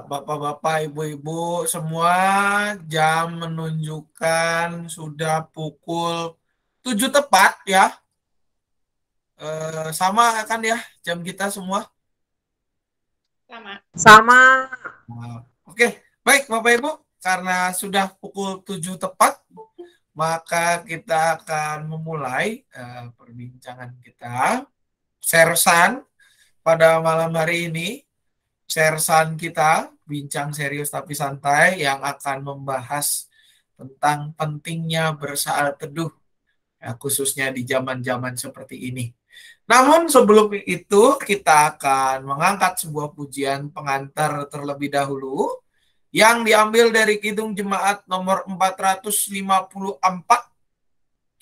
Bapak-bapak, ibu-ibu semua, jam menunjukkan sudah pukul 7 tepat ya. Sama kan ya jam kita semua? Sama. Nah, oke, baik Bapak Ibu, karena sudah pukul 7 tepat, maka kita akan memulai perbincangan kita. Sersan pada malam hari ini. Sersan kita, bincang serius tapi santai, yang akan membahas tentang pentingnya bersaat teduh, ya, khususnya di zaman-zaman seperti ini. Namun sebelum itu, kita akan mengangkat sebuah pujian pengantar terlebih dahulu, yang diambil dari Kidung Jemaat nomor 454,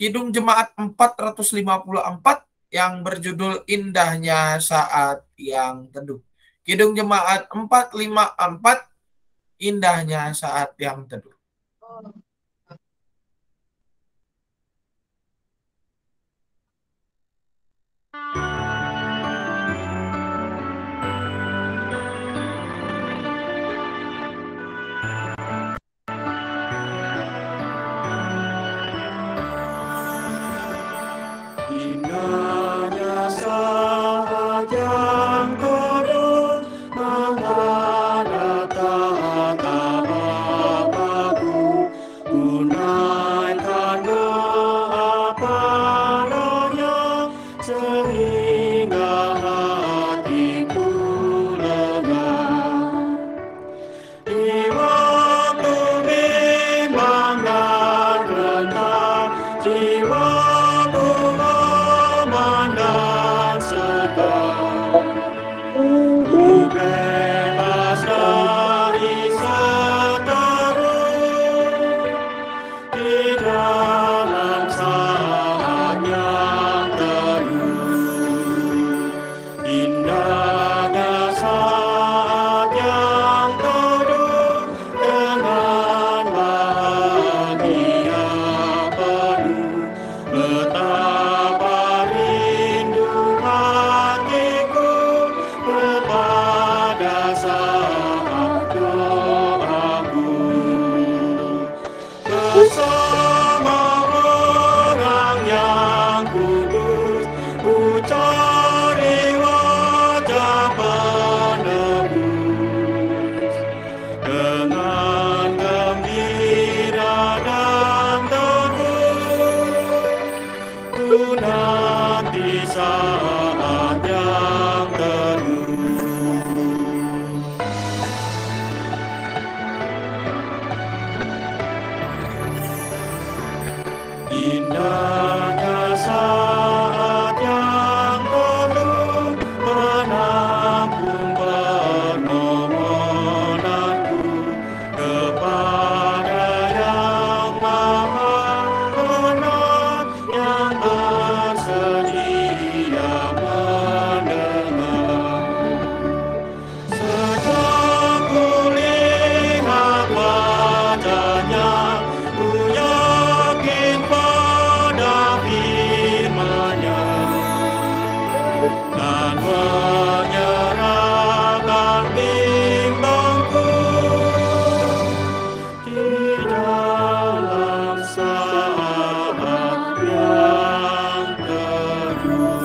Kidung Jemaat 454, yang berjudul Indahnya Saat yang Teduh. Kidung Jemaat 454, Indahnya Saat yang Teduh. Indahnya saat yang teduh menghadap tatap Bapa-Ku, tunaikan doa padanya sehingga hatiku lega. Di waktu bimbang dan rentah, jiwaku memandang segar. Ku bebas dari seteru di dalam saat yang teduh. Indahnya saat yang teduh dengan bahagia penuh. Betapa rindu hatiku kepada saat doaku. Bersama orang yang kudus, ku cari wajah penebus. Dengan gembira dan teguh, ku nanti saat yang teduh. Indahnya saat yang teduh menampung permohonanku kepada Yang Maha Benar, yang bersedia mendengar. Sejak kulihat wajahnya, ku yakin pada firman-Nya dan menyerahkan bimbangku di dalam saat yang teduh.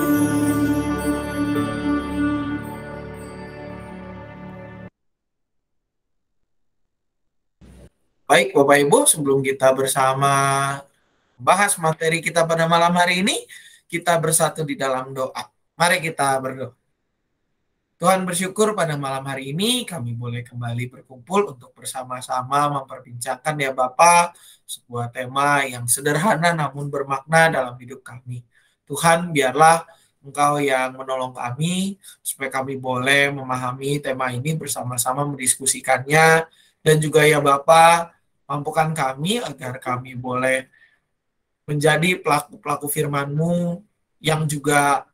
Baik Bapak Ibu, sebelum kita bersama bahas materi kita pada malam hari ini, kita bersatu di dalam doa. Mari kita berdoa. Tuhan, bersyukur pada malam hari ini kami boleh kembali berkumpul untuk bersama-sama memperbincangkan ya Bapak sebuah tema yang sederhana namun bermakna dalam hidup kami. Tuhan, biarlah Engkau yang menolong kami supaya kami boleh memahami tema ini bersama-sama mendiskusikannya, dan juga ya Bapak, mampukan kami agar kami boleh menjadi pelaku-pelaku firman-Mu yang juga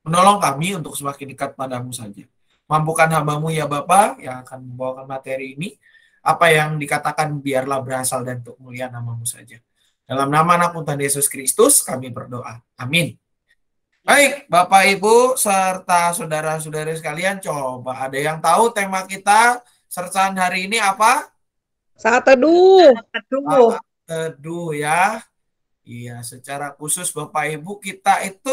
menolong kami untuk semakin dekat padamu saja. Mampukan hamba-Mu ya Bapa yang akan membawakan materi ini, apa yang dikatakan biarlah berasal dan untuk mulia nama-Mu saja. Dalam nama anak Tuhan Yesus Kristus kami berdoa. Amin. Baik, Bapak Ibu serta saudara-saudari sekalian, coba ada yang tahu tema kita sertaan hari ini apa? Saat teduh. Saat teduh ya. Iya, secara khusus Bapak Ibu kita itu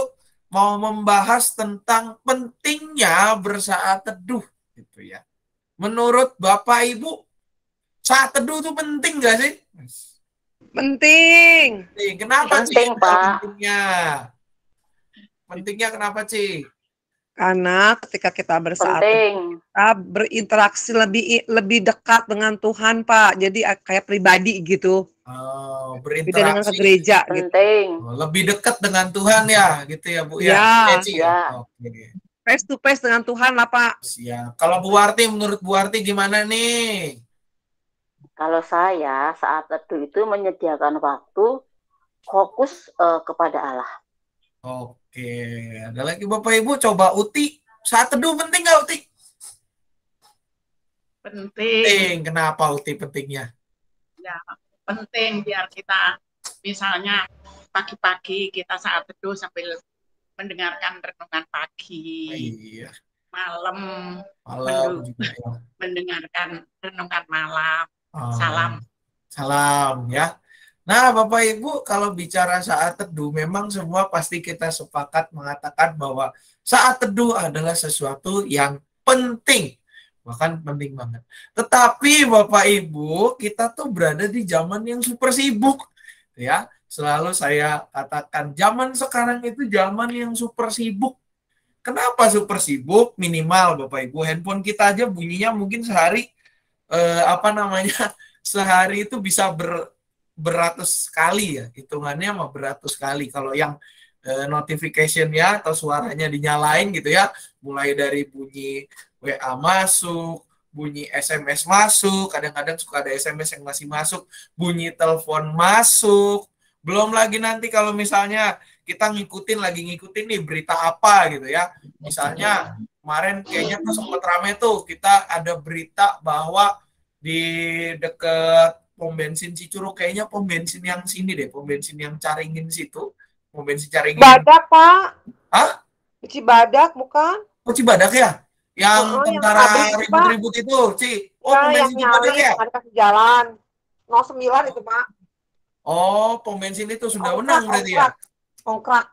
mau membahas tentang pentingnya bersaat teduh gitu ya. Menurut Bapak Ibu, saat teduh itu penting nggak sih? Penting. Kenapa Penting, Ci? Pak. Pentingnya. Pentingnya kenapa Ci? Karena ketika kita bersaat teduh, Penting. kita berinteraksi lebih dekat dengan Tuhan, Pak. Jadi kayak pribadi gitu. Oh, Beda dengan ke berinteraksi gereja gitu. Penting. lebih dekat dengan Tuhan ya, gitu ya Bu ya. Ya. Ci, Ya. Oke. Face to face dengan Tuhan lah, Pak. Siap. Kalau Bu Warti, menurut Bu Warti gimana nih? Kalau saya saat teduh itu menyediakan waktu fokus kepada Allah. Oke. Ada lagi Bapak Ibu, coba Uti. Saat teduh penting nggak Uti? Penting, Penting. Kenapa Uti pentingnya? ya penting biar kita misalnya pagi-pagi kita saat teduh sambil mendengarkan renungan pagi, Iya. malam Malam juga ya. mendengarkan renungan malam. Oh, Salam. Salam ya. Nah, Bapak Ibu, kalau bicara saat teduh, memang semua pasti kita sepakat mengatakan bahwa saat teduh adalah sesuatu yang penting. Bahkan penting banget. Tetapi Bapak Ibu, kita tuh berada di zaman yang super sibuk. Ya, selalu saya katakan zaman sekarang itu zaman yang super sibuk. Kenapa super sibuk? Minimal Bapak Ibu, handphone kita aja bunyinya mungkin sehari sehari itu bisa beratus kali ya, hitungannya mah beratus kali. Kalau yang notification-nya atau suaranya dinyalain gitu ya, mulai dari bunyi WA masuk, bunyi SMS masuk, kadang-kadang suka ada SMS yang masih masuk, bunyi telepon masuk, belum lagi nanti kalau misalnya kita lagi ngikutin nih berita apa gitu ya, misalnya kemarin kayaknya tuh sempat rame tuh, kita ada berita bahwa di deket pom bensin Cicurug, kayaknya pom bensin yang sini deh, pom bensin yang Caringin situ, pom bensin Caringin. Badak, Pak. Hah? Cibadak, bukan? Oh, Cibadak ya? Yang tentara yang ribut-ribut itu, Ci. Oh, pom yang bensin Cibadak nyali, ya? yang ada kasih jalan. 09 itu, Pak. Oh, pom bensin itu sudah menang berarti ya? Ongkrak.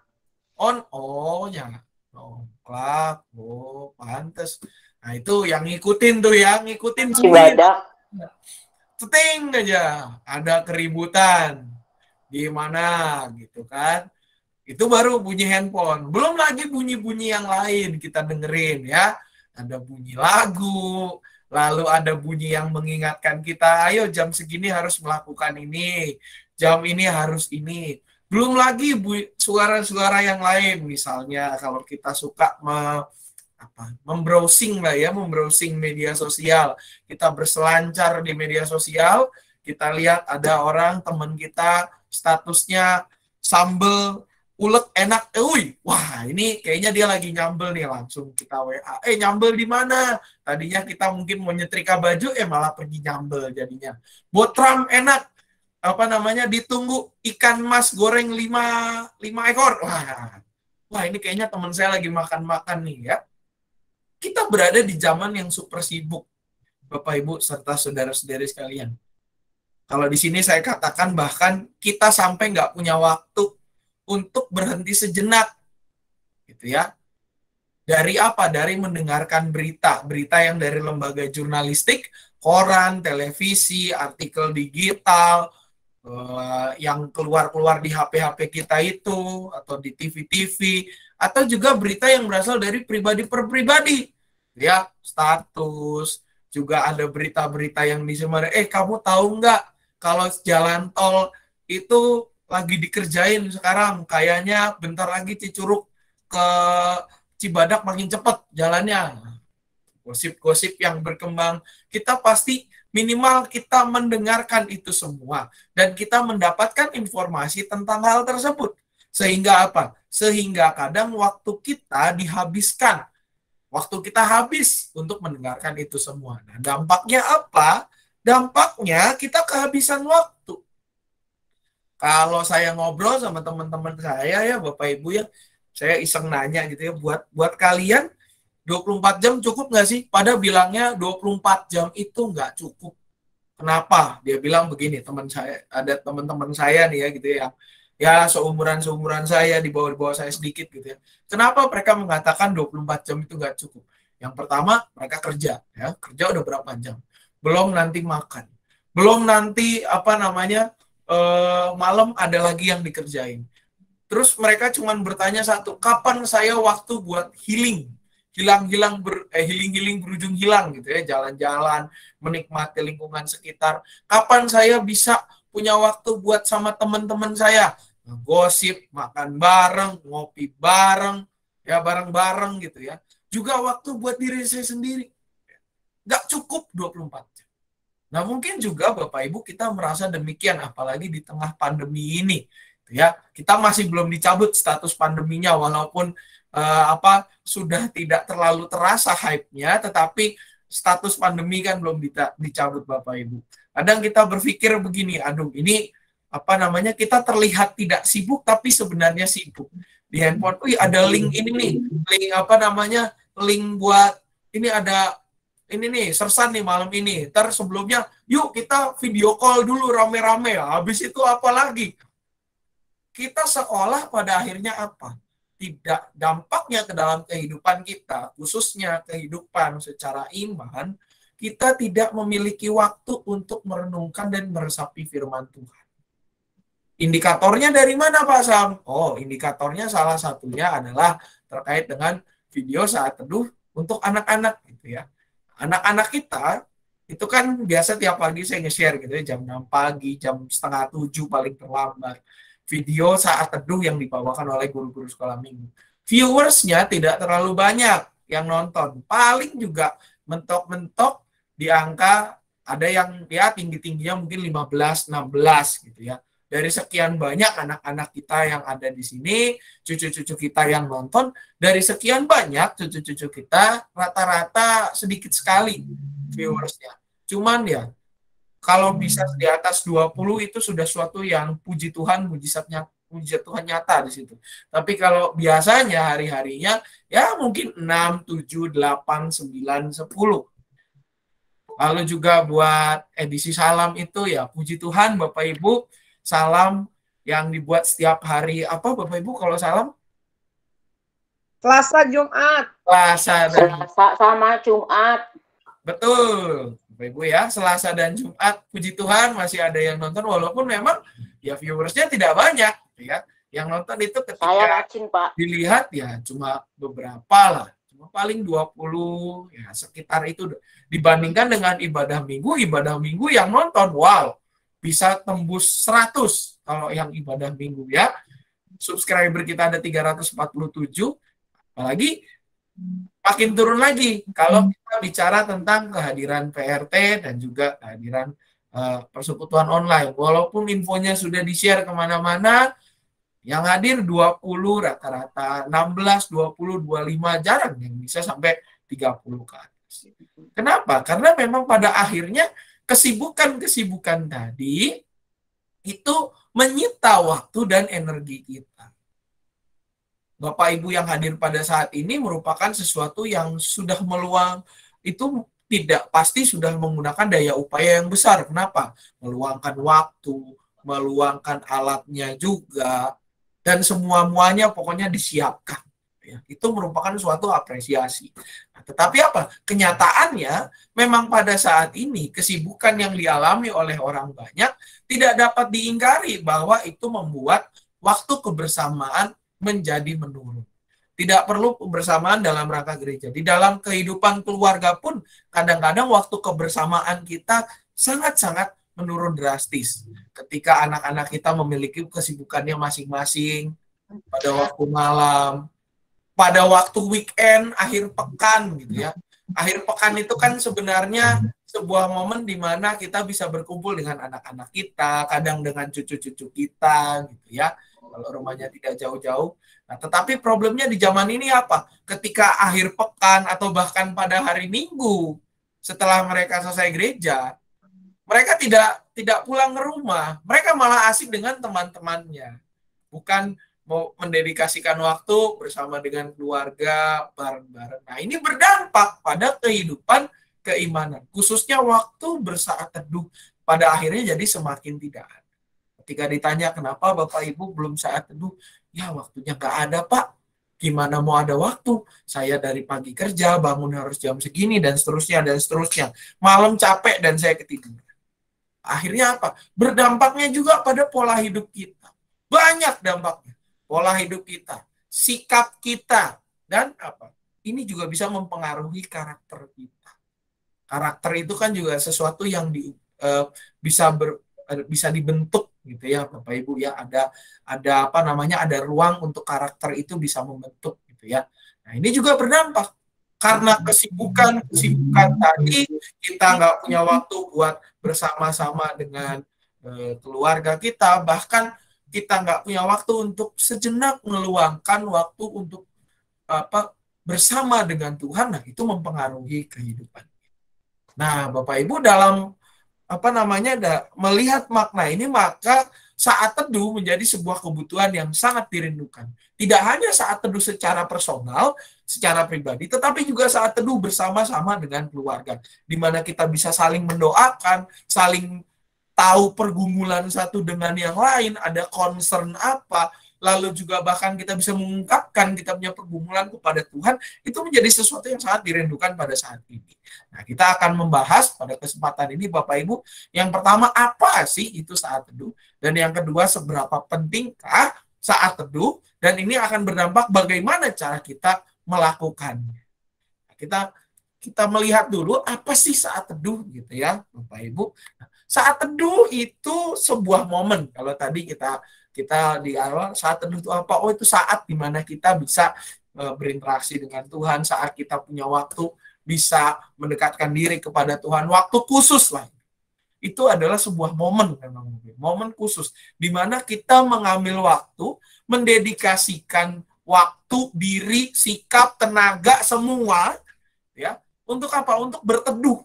Ya. Ongkrak. Oh, pantes. Nah, itu yang ngikutin tuh ya, ngikutin Cibadak. Seting aja ada keributan di mana gitu kan, itu baru bunyi handphone, belum lagi bunyi-bunyi yang lain kita dengerin ya, ada bunyi lagu, lalu ada bunyi yang mengingatkan kita, ayo jam segini harus melakukan ini, jam ini harus ini, belum lagi suara-suara yang lain, misalnya kalau kita suka membrowsing media sosial, kita berselancar di media sosial, kita lihat ada orang teman kita statusnya sambel ulek enak, wah ini kayaknya dia lagi nyambel nih, langsung kita WA, nyambel di mana? Tadinya kita mungkin mau nyetrika baju, malah pergi nyambel jadinya. Botram enak, ditunggu ikan mas goreng 5 ekor, wah ini kayaknya teman saya lagi makan-makan nih ya. Kita berada di zaman yang super sibuk, Bapak Ibu serta saudara-saudari sekalian. Kalau di sini saya katakan bahkan kita sampai nggak punya waktu untuk berhenti sejenak, gitu ya. Dari apa? Dari mendengarkan berita yang dari lembaga jurnalistik, koran, televisi, artikel digital, yang keluar di HP-HP kita itu, atau di TV-TV, atau juga berita yang berasal dari pribadi per pribadi, ya, status, juga ada berita-berita yang disebar, kamu tahu nggak kalau jalan tol itu lagi dikerjain sekarang, kayaknya bentar lagi Cicurug ke Cibadak makin cepat jalannya. Gosip-gosip yang berkembang, kita pasti minimal kita mendengarkan itu semua, dan kita mendapatkan informasi tentang hal tersebut. Sehingga apa? Sehingga kadang waktu kita dihabiskan. Waktu kita habis untuk mendengarkan itu semua. Nah, dampaknya apa? Dampaknya kita kehabisan waktu. Kalau saya ngobrol sama teman-teman saya ya, Bapak Ibu ya, Saya iseng nanya gitu ya, buat kalian 24 jam cukup nggak sih? Pada bilangnya 24 jam itu nggak cukup. Kenapa? Dia bilang begini, teman saya, ada teman-teman saya nih ya gitu ya, ya seumuran saya, di bawah saya sedikit gitu ya. Kenapa mereka mengatakan 24 jam itu nggak cukup? Yang pertama, mereka kerja, ya kerja udah berapa jam, belum nanti makan, belum nanti apa namanya malam ada lagi yang dikerjain. Terus mereka cuma bertanya satu, kapan saya waktu buat healing? Healing berujung hilang gitu ya, jalan-jalan, menikmati lingkungan sekitar. Kapan saya bisa punya waktu buat sama teman-teman saya, gosip, makan bareng, ngopi bareng, ya bareng-bareng gitu ya. Juga waktu buat diri saya sendiri. Nggak cukup 24 jam. Nah, mungkin juga Bapak Ibu kita merasa demikian, apalagi di tengah pandemi ini. Ya, kita masih belum dicabut status pandeminya, walaupun sudah tidak terlalu terasa hype-nya, tetapi status pandemi kan belum dicabut Bapak Ibu. Kadang kita berpikir begini, aduh ini apa namanya, kita terlihat tidak sibuk tapi sebenarnya sibuk. Di handphone, ada link ini nih, link apa namanya, link buat ini ada ini nih, sersan nih malam ini. Ntar sebelumnya, yuk kita video call dulu rame-rame. Habis itu apa lagi? Kita seolah pada akhirnya apa? Tidak, dampaknya ke dalam kehidupan kita, khususnya kehidupan secara iman, kita tidak memiliki waktu untuk merenungkan dan meresapi firman Tuhan. Indikatornya dari mana Pak Sam? Oh, indikatornya salah satunya adalah terkait dengan video saat teduh untuk anak-anak gitu ya. Anak-anak kita itu kan biasa tiap pagi saya nge-share gitu ya, jam 6 pagi, jam 6:30 paling terlambat. Video saat teduh yang dibawakan oleh guru-guru sekolah minggu. Viewersnya tidak terlalu banyak yang nonton. Paling juga mentok-mentok di angka, ada yang ya tinggi-tingginya mungkin 15-16 gitu ya. Dari sekian banyak anak-anak kita yang ada di sini, cucu-cucu kita yang nonton, dari sekian banyak cucu-cucu kita, rata-rata sedikit sekali viewersnya. Cuman ya, kalau bisa di atas 20 itu sudah suatu yang puji Tuhan, mujizat Tuhan nyata di situ. Tapi kalau biasanya hari-harinya ya mungkin 6, 7, 8, 9, 10. Lalu juga buat edisi salam itu ya puji Tuhan Bapak Ibu, salam yang dibuat setiap hari apa Bapak Ibu kalau salam? Selasa, Jumat. Selasa sama Jumat. Betul. Bapak Ibu ya, Selasa dan Jumat, puji Tuhan masih ada yang nonton, walaupun memang ya viewersnya tidak banyak ya. Yang nonton itu ketika Saya rajin, Pak. Dilihat ya cuma beberapa lah, cuma paling 20 ya sekitar itu, dibandingkan dengan ibadah minggu yang nonton wow bisa tembus 100 kalau yang ibadah minggu ya. Subscriber kita ada 347, apalagi makin turun lagi kalau kita bicara tentang kehadiran PRT dan juga kehadiran persekutuan online. Walaupun infonya sudah di-share kemana-mana, yang hadir 20 rata-rata, 16, 20, 25, jarang yang bisa sampai 30 ke atas. Kenapa? Karena memang pada akhirnya kesibukan-kesibukan tadi itu menyita waktu dan energi kita. Bapak Ibu yang hadir pada saat ini merupakan sesuatu yang sudah meluang, itu tidak pasti sudah menggunakan daya upaya yang besar. Kenapa? Meluangkan waktu, meluangkan alatnya juga, dan semua-muanya pokoknya disiapkan. Ya, itu merupakan suatu apresiasi. Nah, tetapi apa? Kenyataannya memang pada saat ini kesibukan yang dialami oleh orang banyak tidak dapat diingkari bahwa itu membuat waktu kebersamaan menjadi menurun. Tidak perlu kebersamaan dalam rangka gereja. Di dalam kehidupan keluarga pun kadang-kadang waktu kebersamaan kita sangat-sangat menurun drastis. Ketika anak-anak kita memiliki kesibukannya masing-masing pada waktu malam, pada waktu weekend, akhir pekan gitu ya. Akhir pekan itu kan sebenarnya sebuah momen di mana kita bisa berkumpul dengan anak-anak kita, kadang dengan cucu-cucu kita gitu ya. Kalau rumahnya tidak jauh-jauh. Nah, tetapi problemnya di zaman ini apa? Ketika akhir pekan atau bahkan pada hari Minggu setelah mereka selesai gereja, mereka tidak pulang ke rumah. Mereka malah asik dengan teman-temannya. Bukan mau mendedikasikan waktu bersama dengan keluarga bareng-bareng. Nah, ini berdampak pada kehidupan keimanan, khususnya waktu bersaat teduh pada akhirnya jadi semakin tidak ada. Ketika ditanya kenapa Bapak Ibu belum saat teduh, ya waktunya nggak ada Pak. Gimana mau ada waktu? Saya dari pagi kerja, bangun harus jam segini dan seterusnya dan seterusnya. Malam capek dan saya ketiduran. Akhirnya apa? Berdampaknya juga pada pola hidup kita. Banyak dampaknya. Pola hidup kita, sikap kita, dan apa? Ini juga bisa mempengaruhi karakter kita. Karakter itu kan juga sesuatu yang bisa dibentuk gitu ya Bapak Ibu ya, ada apa namanya, ada ruang untuk karakter itu bisa membentuk gitu ya. Nah, ini juga berdampak karena kesibukan tadi, kita nggak punya waktu buat bersama-sama dengan keluarga kita, bahkan kita nggak punya waktu untuk sejenak meluangkan waktu untuk apa bersama dengan Tuhan. Nah, itu mempengaruhi kehidupan. Nah, Bapak Ibu dalam apa namanya melihat makna ini, maka saat teduh menjadi sebuah kebutuhan yang sangat dirindukan. Tidak hanya saat teduh secara personal, secara pribadi, tetapi juga saat teduh bersama-sama dengan keluarga, di mana kita bisa saling mendoakan, saling tahu pergumulan satu dengan yang lain, ada concern apa, lalu juga bahkan kita bisa mengungkapkan kita punya pergumulan kepada Tuhan, itu menjadi sesuatu yang sangat dirindukan pada saat ini. Nah, kita akan membahas pada kesempatan ini Bapak Ibu, yang pertama apa sih itu saat teduh, dan yang kedua seberapa pentingkah saat teduh, dan ini akan berdampak bagaimana cara kita melakukannya. Nah, kita melihat dulu apa sih saat teduh gitu ya Bapak Ibu. Saat teduh itu sebuah momen. Kalau tadi kita di awal, saat teduh itu apa? Oh, itu saat dimana kita bisa berinteraksi dengan Tuhan, saat kita punya waktu bisa mendekatkan diri kepada Tuhan, waktu khusus lah. Itu adalah sebuah momen, memang momen khusus, dimana kita mengambil waktu, mendedikasikan waktu, diri, sikap, tenaga, semua, ya, untuk apa? Untuk berteduh.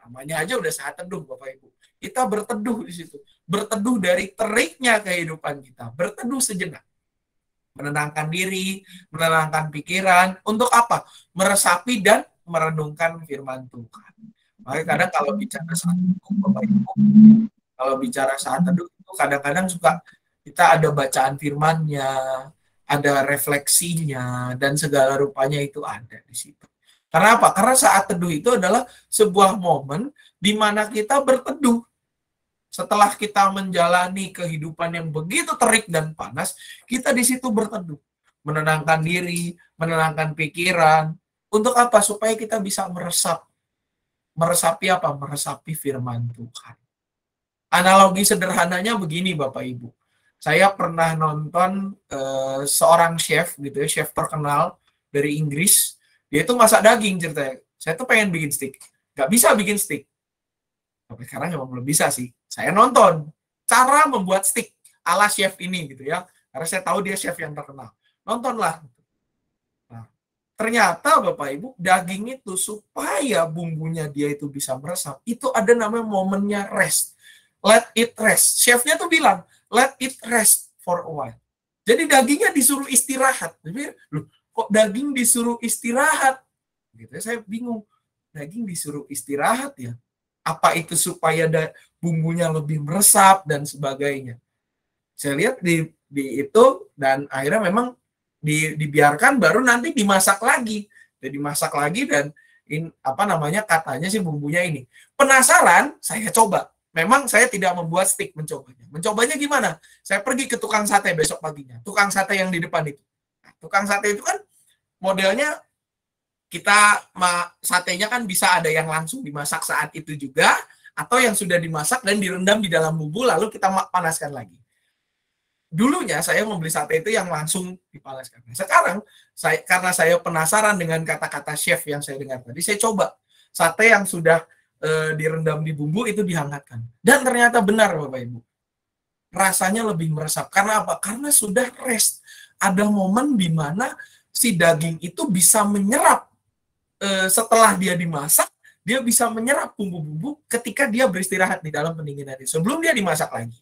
Namanya aja udah saat teduh Bapak Ibu. Kita berteduh di situ. Berteduh dari teriknya kehidupan kita. Berteduh sejenak. Menenangkan diri, menenangkan pikiran. Untuk apa? Meresapi dan merenungkan firman Tuhan. Makanya kadang kalau bicara saat teduh Bapak Ibu, kalau bicara saat teduh itu kadang-kadang suka kita ada bacaan firman-Nya, ada refleksinya, dan segala rupanya itu ada di situ. Karena apa? Karena saat teduh itu adalah sebuah momen di mana kita berteduh. Setelah kita menjalani kehidupan yang begitu terik dan panas, kita di situ berteduh. Menenangkan diri, menenangkan pikiran. Untuk apa? Supaya kita bisa meresap. Meresapi apa? Meresapi firman Tuhan. Analogi sederhananya begini Bapak Ibu. Saya pernah nonton seorang chef gitu ya, chef terkenal dari Inggris. Dia itu masak daging ceritanya. Saya tuh pengen bikin steak. Nggak bisa bikin steak. Tapi sekarang emang belum bisa sih. Saya nonton cara membuat steak ala chef ini gitu ya. Karena saya tahu dia chef yang terkenal. Nontonlah. Nah, ternyata Bapak Ibu, daging itu supaya bumbunya dia itu bisa meresap, itu ada namanya momennya rest. Let it rest. Chefnya tuh bilang, let it rest for a while. Jadi dagingnya disuruh istirahat. Jadi, loh, kok daging disuruh istirahat? Gitu, saya bingung. Daging disuruh istirahat ya? Apa itu supaya bumbunya lebih meresap dan sebagainya? Saya lihat di itu, dan akhirnya memang dibiarkan, baru nanti dimasak lagi. Jadi dimasak lagi dan katanya sih bumbunya ini. Penasaran, saya coba. Memang saya tidak membuat steak mencobanya. Mencobanya gimana? Saya pergi ke tukang sate besok paginya. Tukang sate yang di depan itu. Tukang sate itu kan modelnya satenya kan bisa ada yang langsung dimasak saat itu juga, atau yang sudah dimasak dan direndam di dalam bumbu lalu kita panaskan lagi. Dulunya saya membeli sate itu yang langsung dipanaskan. Sekarang karena saya penasaran dengan kata-kata chef yang saya dengar tadi, saya coba sate yang sudah direndam di bumbu itu dihangatkan. Dan ternyata benar Bapak Ibu. Rasanya lebih meresap. Karena apa? Karena sudah rest. Ada momen di mana si daging itu bisa menyerap setelah dia dimasak, dia bisa menyerap bumbu-bumbu ketika dia beristirahat di dalam pendinginan itu sebelum dia dimasak lagi.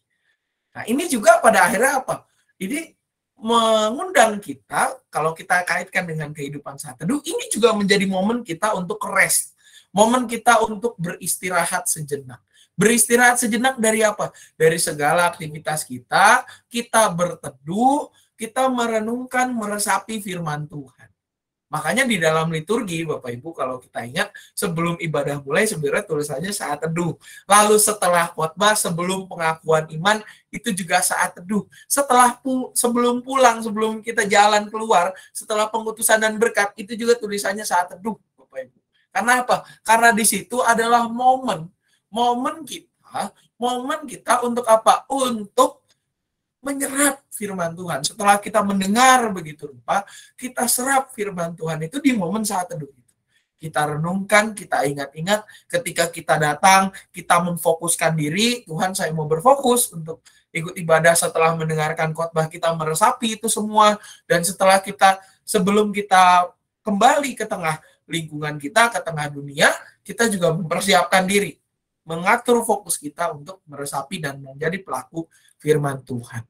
Nah, ini juga pada akhirnya apa? Ini mengundang kita, kalau kita kaitkan dengan kehidupan saat teduh, ini juga menjadi momen kita untuk rest. Momen kita untuk beristirahat sejenak. Beristirahat sejenak dari apa? Dari segala aktivitas kita berteduh, kita merenungkan, meresapi firman Tuhan. Makanya di dalam liturgi, Bapak Ibu, kalau kita ingat, sebelum ibadah mulai sebenarnya tulisannya saat teduh. Lalu setelah khotbah, sebelum pengakuan iman, itu juga saat teduh. Sebelum pulang, sebelum kita jalan keluar, setelah pengutusan dan berkat, itu juga tulisannya saat teduh, Bapak Ibu. Karena apa? Karena di situ adalah momen kita untuk apa? Untuk menyerap firman Tuhan. Setelah kita mendengar begitu rupa, kita serap firman Tuhan itu di momen saat teduh itu. Kita renungkan, kita ingat-ingat, ketika kita datang, kita memfokuskan diri, Tuhan saya mau berfokus untuk ikut ibadah. Setelah mendengarkan khotbah, kita meresapi itu semua, dan sebelum kita kembali ke tengah lingkungan kita, ke tengah dunia, kita juga mempersiapkan diri, mengatur fokus kita untuk meresapi dan menjadi pelaku firman Tuhan.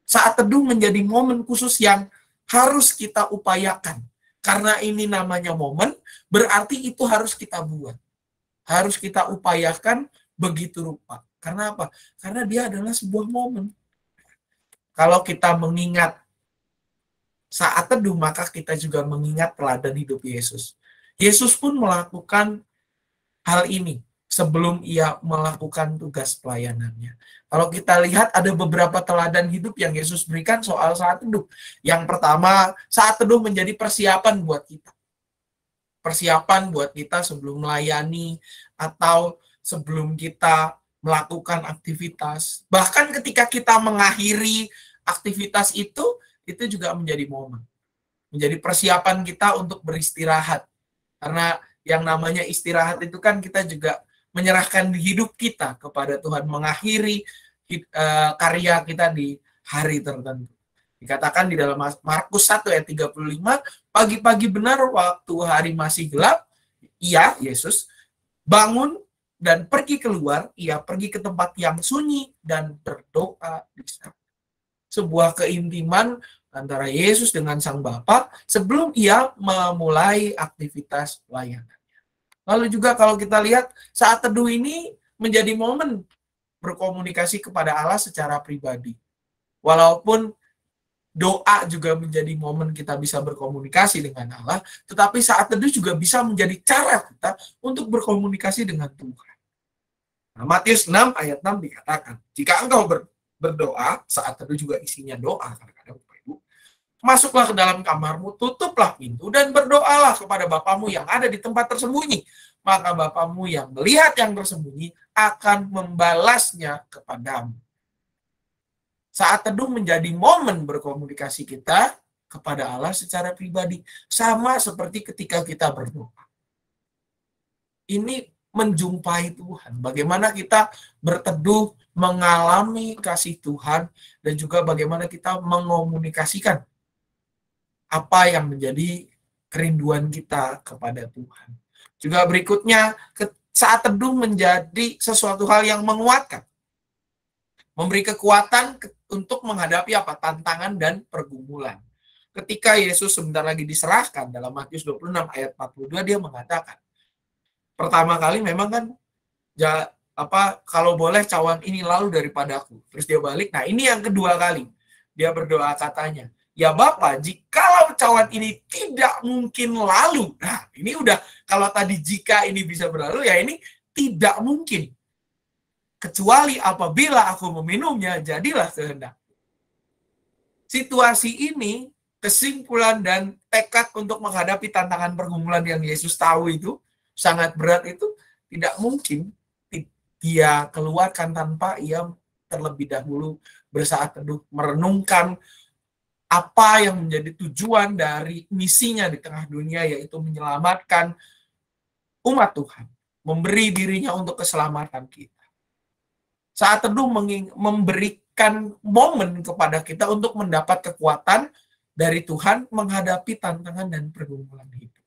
Saat teduh menjadi momen khusus yang harus kita upayakan. Karena ini namanya momen, berarti itu harus kita buat. Harus kita upayakan begitu rupa. Karena apa? Karena dia adalah sebuah momen. Kalau kita mengingat saat teduh, maka kita juga mengingat teladan hidup Yesus. Yesus pun melakukan hal ini sebelum ia melakukan tugas pelayanannya. Kalau kita lihat ada beberapa teladan hidup yang Yesus berikan soal saat teduh. Yang pertama, saat teduh menjadi persiapan buat kita. Persiapan buat kita sebelum melayani atau sebelum kita melakukan aktivitas. Bahkan ketika kita mengakhiri aktivitas itu juga menjadi momen. Menjadi persiapan kita untuk beristirahat. Karena yang namanya istirahat itu kan kita juga menyerahkan hidup kita kepada Tuhan, mengakhiri karya kita di hari tertentu. Dikatakan di dalam Markus 1 ayat 35, pagi-pagi benar waktu hari masih gelap, ia, Yesus, bangun dan pergi keluar, ia pergi ke tempat yang sunyi dan berdoa di sana. Sebuah keintiman antara Yesus dengan Sang Bapa sebelum ia memulai aktivitas pelayanan. Lalu juga kalau kita lihat saat teduh ini menjadi momen berkomunikasi kepada Allah secara pribadi. Walaupun doa juga menjadi momen kita bisa berkomunikasi dengan Allah, tetapi saat teduh juga bisa menjadi cara kita untuk berkomunikasi dengan Tuhan. Nah, Matius 6 ayat 6 dikatakan, jika engkau berdoa, saat teduh juga isinya doa, kadang-kadang Bapak Ibu, masuklah ke dalam kamarmu, tutuplah pintu, dan berdoalah kepada Bapamu yang ada di tempat tersembunyi. Maka Bapamu yang melihat yang tersembunyi akan membalasnya kepadamu. Saat teduh menjadi momen berkomunikasi kita kepada Allah secara pribadi. Sama seperti ketika kita berdoa. Ini menjumpai Tuhan. Bagaimana kita berteduh, mengalami kasih Tuhan, dan juga bagaimana kita mengomunikasikan apa yang menjadi kerinduan kita kepada Tuhan. Juga berikutnya, saat teduh menjadi sesuatu hal yang menguatkan. Memberi kekuatan untuk menghadapi apa? Tantangan dan pergumulan. Ketika Yesus sebentar lagi diserahkan dalam Matius 26 ayat 42, dia mengatakan, pertama kali memang kan, kalau boleh cawan ini lalu daripadaku. Terus dia balik, nah ini yang kedua kali. Dia berdoa katanya, ya Bapa, jikalau cawan ini tidak mungkin lalu. Nah, ini udah, kalau tadi jika ini bisa berlalu, ya ini tidak mungkin. Kecuali apabila aku meminumnya, jadilah kehendak. Situasi ini, kesimpulan dan tekad untuk menghadapi tantangan pergumulan yang Yesus tahu itu, sangat berat itu, tidak mungkin dia keluarkan tanpa ia terlebih dahulu bersaat teduh, merenungkan apa yang menjadi tujuan dari misinya di tengah dunia, yaitu menyelamatkan umat Tuhan, memberi dirinya untuk keselamatan kita. Saat teduh memberikan momen kepada kita untuk mendapat kekuatan dari Tuhan menghadapi tantangan dan pergumulan hidup.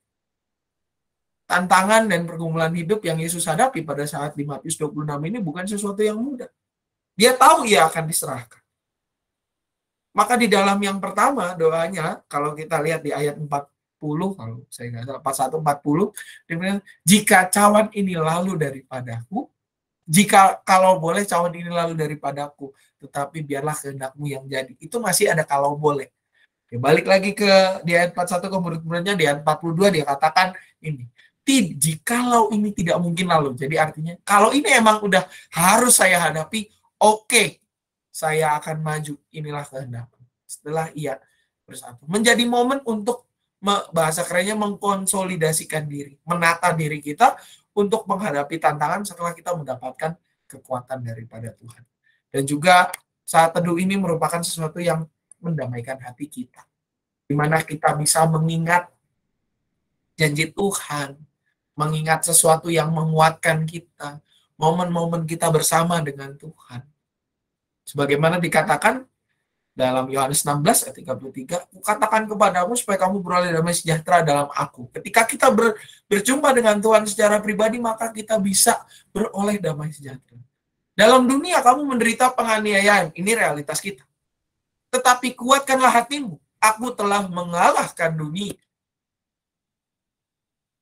Tantangan dan pergumulan hidup yang Yesus hadapi pada saat di Matius 26 ini bukan sesuatu yang mudah. Dia tahu ia akan diserahkan. Maka di dalam yang pertama doanya, kalau kita lihat di ayat 40, kalau saya nggak salah 41, 40, dia bilang, jika cawan ini lalu daripadaku, jika kalau boleh cawan ini lalu daripadaku, tetapi biarlah kehendakmu yang jadi. Itu masih ada kalau boleh. Ya, balik lagi ke di ayat 41, kemudian di ayat 42 dia katakan ini. Jikalau ini tidak mungkin lalu. Jadi artinya kalau ini emang udah harus saya hadapi, oke, saya akan maju. Inilah kehendakku. Setelah ia bersatu. Menjadi momen untuk bahasa kerennya mengkonsolidasikan diri, menata diri kita untuk menghadapi tantangan setelah kita mendapatkan kekuatan daripada Tuhan. Dan juga saat teduh ini merupakan sesuatu yang mendamaikan hati kita, di mana kita bisa mengingat janji Tuhan, mengingat sesuatu yang menguatkan kita, momen-momen kita bersama dengan Tuhan. Sebagaimana dikatakan dalam Yohanes 16 ayat 33, katakan kepadamu supaya kamu beroleh damai sejahtera dalam aku. Ketika kita berjumpa dengan Tuhan secara pribadi, maka kita bisa beroleh damai sejahtera. Dalam dunia kamu menderita penganiayaan, ini realitas kita. Tetapi kuatkanlah hatimu, aku telah mengalahkan dunia.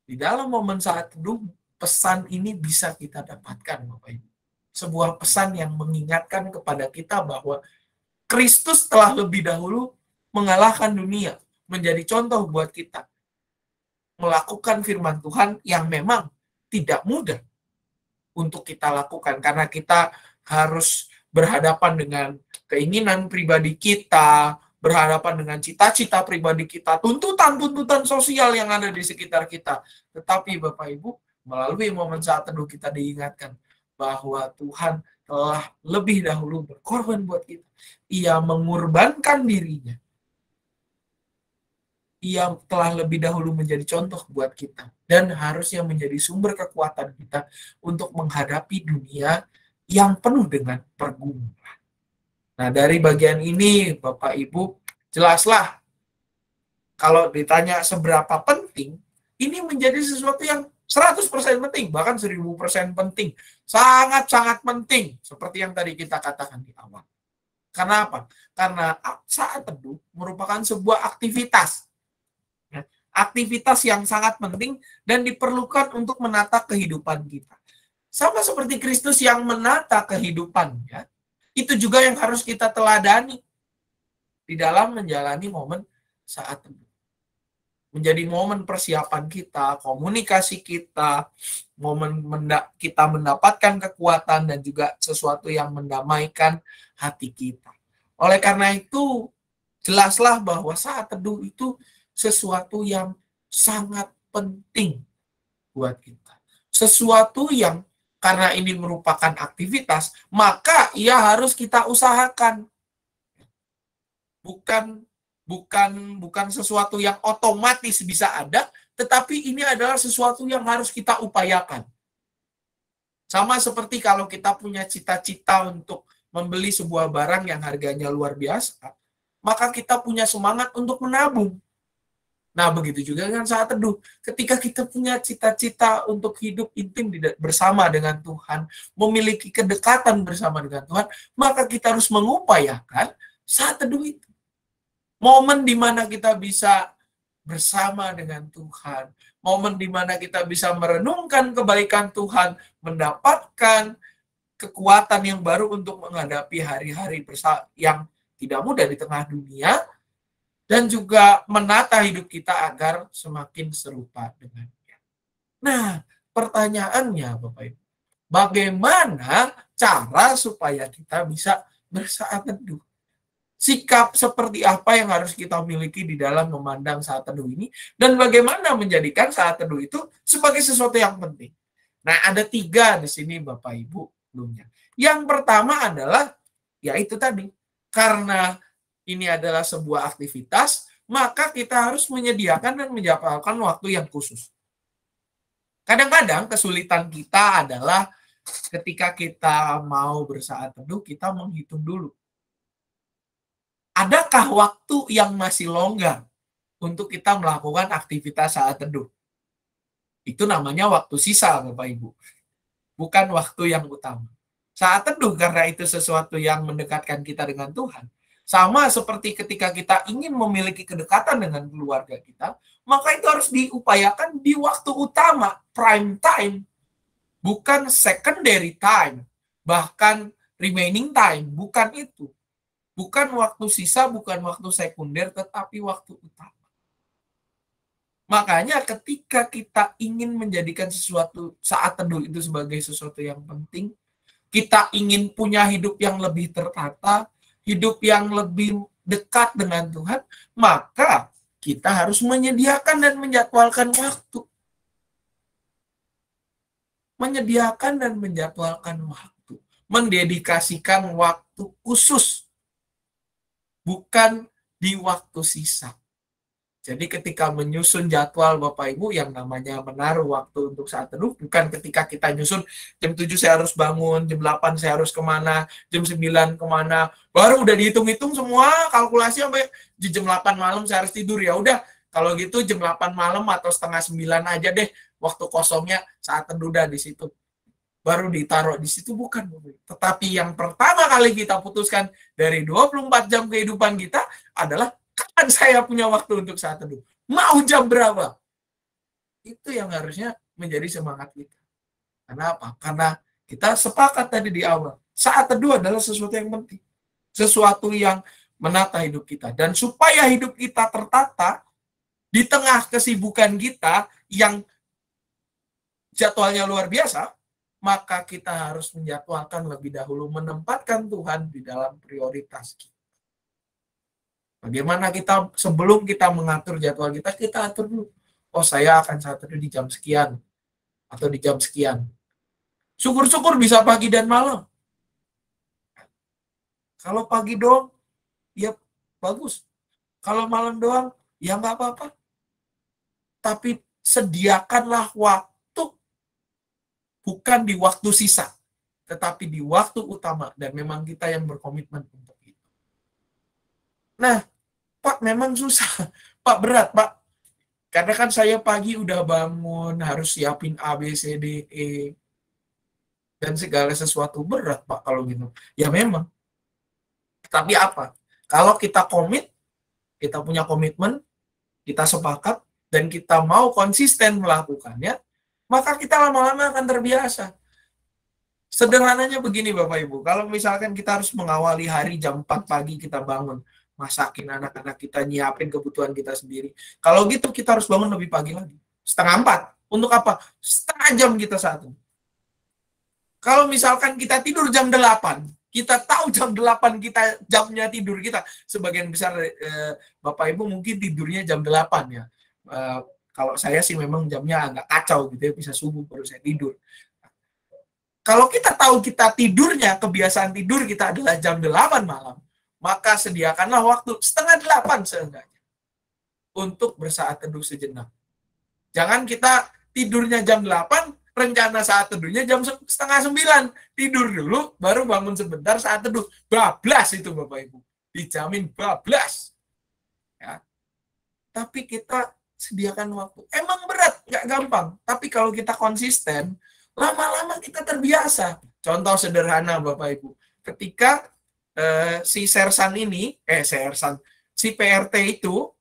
Di dalam momen saat teduh, pesan ini bisa kita dapatkan, Bapak Ibu. Sebuah pesan yang mengingatkan kepada kita bahwa Kristus telah lebih dahulu mengalahkan dunia, menjadi contoh buat kita. Melakukan firman Tuhan yang memang tidak mudah untuk kita lakukan, karena kita harus berhadapan dengan keinginan pribadi kita, berhadapan dengan cita-cita pribadi kita, tuntutan-tuntutan sosial yang ada di sekitar kita. Tetapi Bapak Ibu, melalui momen saat teduh kita diingatkan bahwa Tuhan telah lebih dahulu berkorban buat kita. Ia mengorbankan dirinya. Ia telah lebih dahulu menjadi contoh buat kita dan harusnya menjadi sumber kekuatan kita untuk menghadapi dunia yang penuh dengan pergumulan. Nah, dari bagian ini Bapak Ibu, jelaslah kalau ditanya seberapa penting, ini menjadi sesuatu yang 100% penting, bahkan 1000% penting. Sangat-sangat penting, seperti yang tadi kita katakan di awal. Karena apa? Karena saat teduh merupakan sebuah aktivitas. Aktivitas yang sangat penting dan diperlukan untuk menata kehidupan kita. Sama seperti Kristus yang menata kehidupannya, itu juga yang harus kita teladani di dalam menjalani momen saat teduh. Menjadi momen persiapan kita, komunikasi kita, momen kita mendapatkan kekuatan dan juga sesuatu yang mendamaikan hati kita. Oleh karena itu, jelaslah bahwa saat teduh itu sesuatu yang sangat penting buat kita. Sesuatu yang karena ini merupakan aktivitas, maka ia harus kita usahakan. Bukan sesuatu yang otomatis bisa ada, tetapi ini adalah sesuatu yang harus kita upayakan. Sama seperti kalau kita punya cita-cita untuk membeli sebuah barang yang harganya luar biasa, maka kita punya semangat untuk menabung. Nah, begitu juga dengan saat teduh. Ketika kita punya cita-cita untuk hidup intim bersama dengan Tuhan, memiliki kedekatan bersama dengan Tuhan, maka kita harus mengupayakan saat teduh itu. Momen di mana kita bisa bersama dengan Tuhan, momen di mana kita bisa merenungkan kebaikan Tuhan, mendapatkan kekuatan yang baru untuk menghadapi hari-hari yang tidak mudah di tengah dunia, dan juga menata hidup kita agar semakin serupa dengannya. Nah, pertanyaannya Bapak Ibu, bagaimana cara supaya kita bisa bersaat teduh? Sikap seperti apa yang harus kita miliki di dalam memandang saat teduh ini, dan bagaimana menjadikan saat teduh itu sebagai sesuatu yang penting? Nah, ada 3 di sini Bapak Ibu belumnya. Yang pertama adalah, yaitu tadi, karena ini adalah sebuah aktivitas, maka kita harus menyediakan dan menjadwalkan waktu yang khusus. Kadang-kadang kesulitan kita adalah ketika kita mau bersaat teduh, kita menghitung dulu. Adakah waktu yang masih longgar untuk kita melakukan aktivitas saat teduh? Itu namanya waktu sisa, Bapak Ibu. Bukan waktu yang utama. Saat teduh karena itu sesuatu yang mendekatkan kita dengan Tuhan. Sama seperti ketika kita ingin memiliki kedekatan dengan keluarga kita, maka itu harus diupayakan di waktu utama, prime time, bukan secondary time, bahkan remaining time, bukan itu. Bukan waktu sisa, bukan waktu sekunder, tetapi waktu utama. Makanya ketika kita ingin menjadikan sesuatu saat teduh itu sebagai sesuatu yang penting, kita ingin punya hidup yang lebih tertata, hidup yang lebih dekat dengan Tuhan, maka kita harus menyediakan dan menjadwalkan waktu. Menyediakan dan menjadwalkan waktu. Mendedikasikan waktu khusus. Bukan di waktu sisa. Jadi ketika menyusun jadwal Bapak Ibu yang namanya menaruh waktu untuk saat teduh, bukan ketika kita nyusun jam 7 saya harus bangun, jam 8 saya harus kemana, jam 9 kemana, baru udah dihitung-hitung semua kalkulasi sampai di jam 8 malam saya harus tidur. Ya udah, kalau gitu jam 8 malam atau setengah 9 aja deh waktu kosongnya saat teduh dah di situ. Baru ditaruh di situ, bukan. Tetapi yang pertama kali kita putuskan dari 24 jam kehidupan kita adalah kapan saya punya waktu untuk saat teduh? Mau jam berapa? Itu yang harusnya menjadi semangat kita. Karena apa? Karena kita sepakat tadi di awal. Saat teduh adalah sesuatu yang penting. Sesuatu yang menata hidup kita. Dan supaya hidup kita tertata, di tengah kesibukan kita yang jadwalnya luar biasa, maka kita harus menjadwalkan lebih dahulu, menempatkan Tuhan di dalam prioritas kita. Bagaimana kita sebelum kita mengatur jadwal kita atur dulu. Oh, saya akan saat teduh di jam sekian atau di jam sekian. Syukur-syukur bisa pagi dan malam. Kalau pagi doang, ya bagus. Kalau malam doang, ya nggak apa-apa. Tapi sediakanlah waktu, bukan di waktu sisa, tetapi di waktu utama. Dan memang kita yang berkomitmen untuk itu. Nah, Pak, memang susah. Pak, berat, Pak. Karena kan saya pagi udah bangun, harus siapin A, B, C, D, E. Dan segala sesuatu berat, Pak, kalau gitu. Ya memang. Tapi apa? Kalau kita komit, kita punya komitmen, kita sepakat, dan kita mau konsisten melakukannya, maka kita lama-lama akan terbiasa. Sederhananya begini, Bapak Ibu. Kalau misalkan kita harus mengawali hari jam 4 pagi kita bangun, masakin anak-anak kita, nyiapin kebutuhan kita sendiri. Kalau gitu kita harus bangun lebih pagi lagi. 3:30. Untuk apa? Setengah jam kita saat ini. Kalau misalkan kita tidur jam 8, kita tahu jam 8 kita jamnya tidur kita. Sebagian besar Bapak Ibu mungkin tidurnya jam 8 ya. Kalau saya sih memang jamnya agak kacau gitu ya, bisa subuh baru saya tidur. Kalau kita tahu kita tidurnya, kebiasaan tidur kita adalah jam 8 malam, maka sediakanlah waktu 7:30 seenggaknya untuk bersaat teduh sejenak. Jangan kita tidurnya jam 8, rencana saat teduhnya jam 8:30. Tidur dulu, baru bangun sebentar saat teduh. Bablas itu Bapak Ibu. Dijamin bablas. Ya. Tapi kita sediakan waktu. Emang berat, nggak gampang. Tapi kalau kita konsisten, lama-lama kita terbiasa. Contoh sederhana Bapak Ibu. Ketika si PRT itu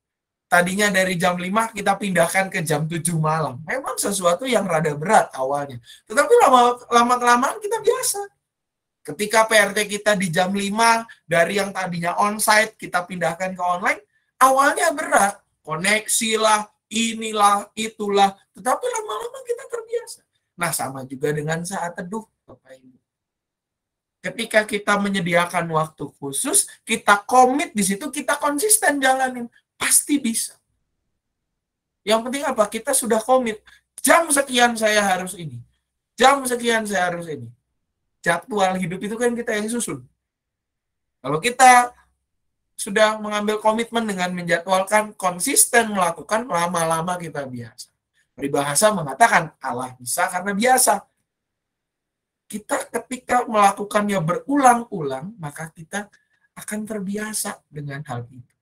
tadinya dari jam 5 kita pindahkan ke jam 7 malam. Memang sesuatu yang rada berat awalnya. Tetapi lama-kelamaan kita biasa. Ketika PRT kita di jam 5, dari yang tadinya onsite kita pindahkan ke online, awalnya berat. Koneksi lah, inilah, itulah. Tetapi lama-lama kita terbiasa. Nah, sama juga dengan saat teduh, Bapak Ibu. Ketika kita menyediakan waktu khusus, kita komit di situ, kita konsisten jalanin, pasti bisa. Yang penting apa? Kita sudah komit. Jam sekian saya harus ini. Jam sekian saya harus ini. Jadwal hidup itu kan kita yang susun. Kalau kita sudah mengambil komitmen dengan menjadwalkan, konsisten melakukan, lama-lama kita biasa. Peribahasa mengatakan Allah bisa karena biasa. Kita ketika melakukannya berulang-ulang, maka kita akan terbiasa dengan hal itu.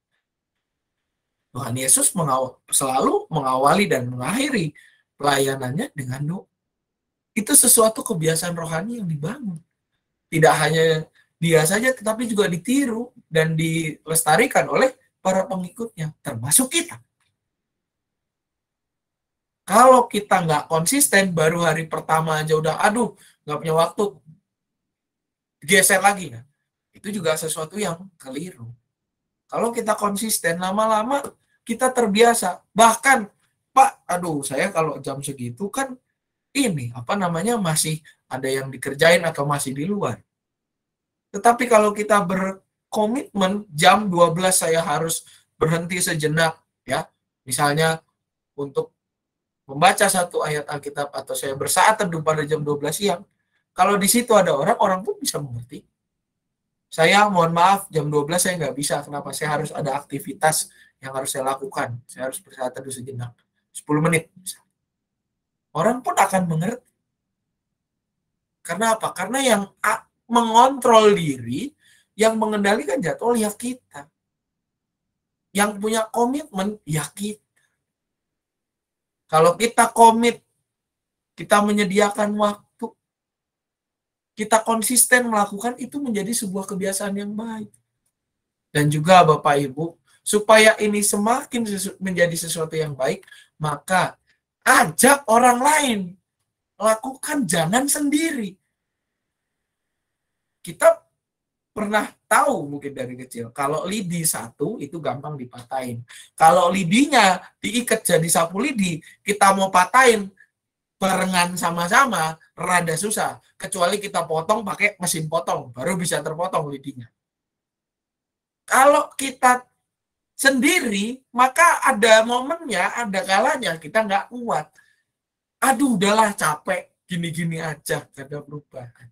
Tuhan Yesus selalu mengawali dan mengakhiri pelayanannya dengan doa. Itu sesuatu kebiasaan rohani yang dibangun. Tidak hanya dia saja, tetapi juga ditiru dan dilestarikan oleh para pengikutnya, termasuk kita. Kalau kita nggak konsisten, baru hari pertama aja udah, aduh, nggak punya waktu, geser lagi. Kan? Itu juga sesuatu yang keliru. Kalau kita konsisten, lama-lama kita terbiasa. Bahkan, Pak, aduh, saya kalau jam segitu kan ini, masih ada yang dikerjain atau masih di luar. Tetapi kalau kita berkomitmen, jam 12 saya harus berhenti sejenak, ya. Misalnya untuk membaca satu ayat Alkitab atau saya bersaat teduh pada jam 12 siang. Kalau di situ ada orang pun bisa mengerti. Saya mohon maaf, jam 12 saya nggak bisa. Kenapa? Saya harus ada aktivitas yang harus saya lakukan. Saya harus bersaat teduh sejenak. 10 menit. Orang pun akan mengerti. Karena apa? Karena yang mengontrol diri, yang mengendalikan jadwal ya kita. Yang punya komitmen ya kita. Kalau kita komit, kita menyediakan waktu, kita konsisten melakukan, itu menjadi sebuah kebiasaan yang baik. Dan juga Bapak Ibu, supaya ini semakin menjadi sesuatu yang baik, maka ajak orang lain. Lakukan, jangan sendiri. Kita pernah tahu mungkin dari kecil, kalau lidi satu itu gampang dipatahin. Kalau lidinya diikat jadi sapu lidi, kita mau patahin barengan sama-sama, rada susah. Kecuali kita potong pakai mesin potong, baru bisa terpotong lidinya. Kalau kita sendiri, maka ada momennya, ada kalanya kita nggak kuat. Aduh, udahlah capek, gini-gini aja, gak ada perubahan.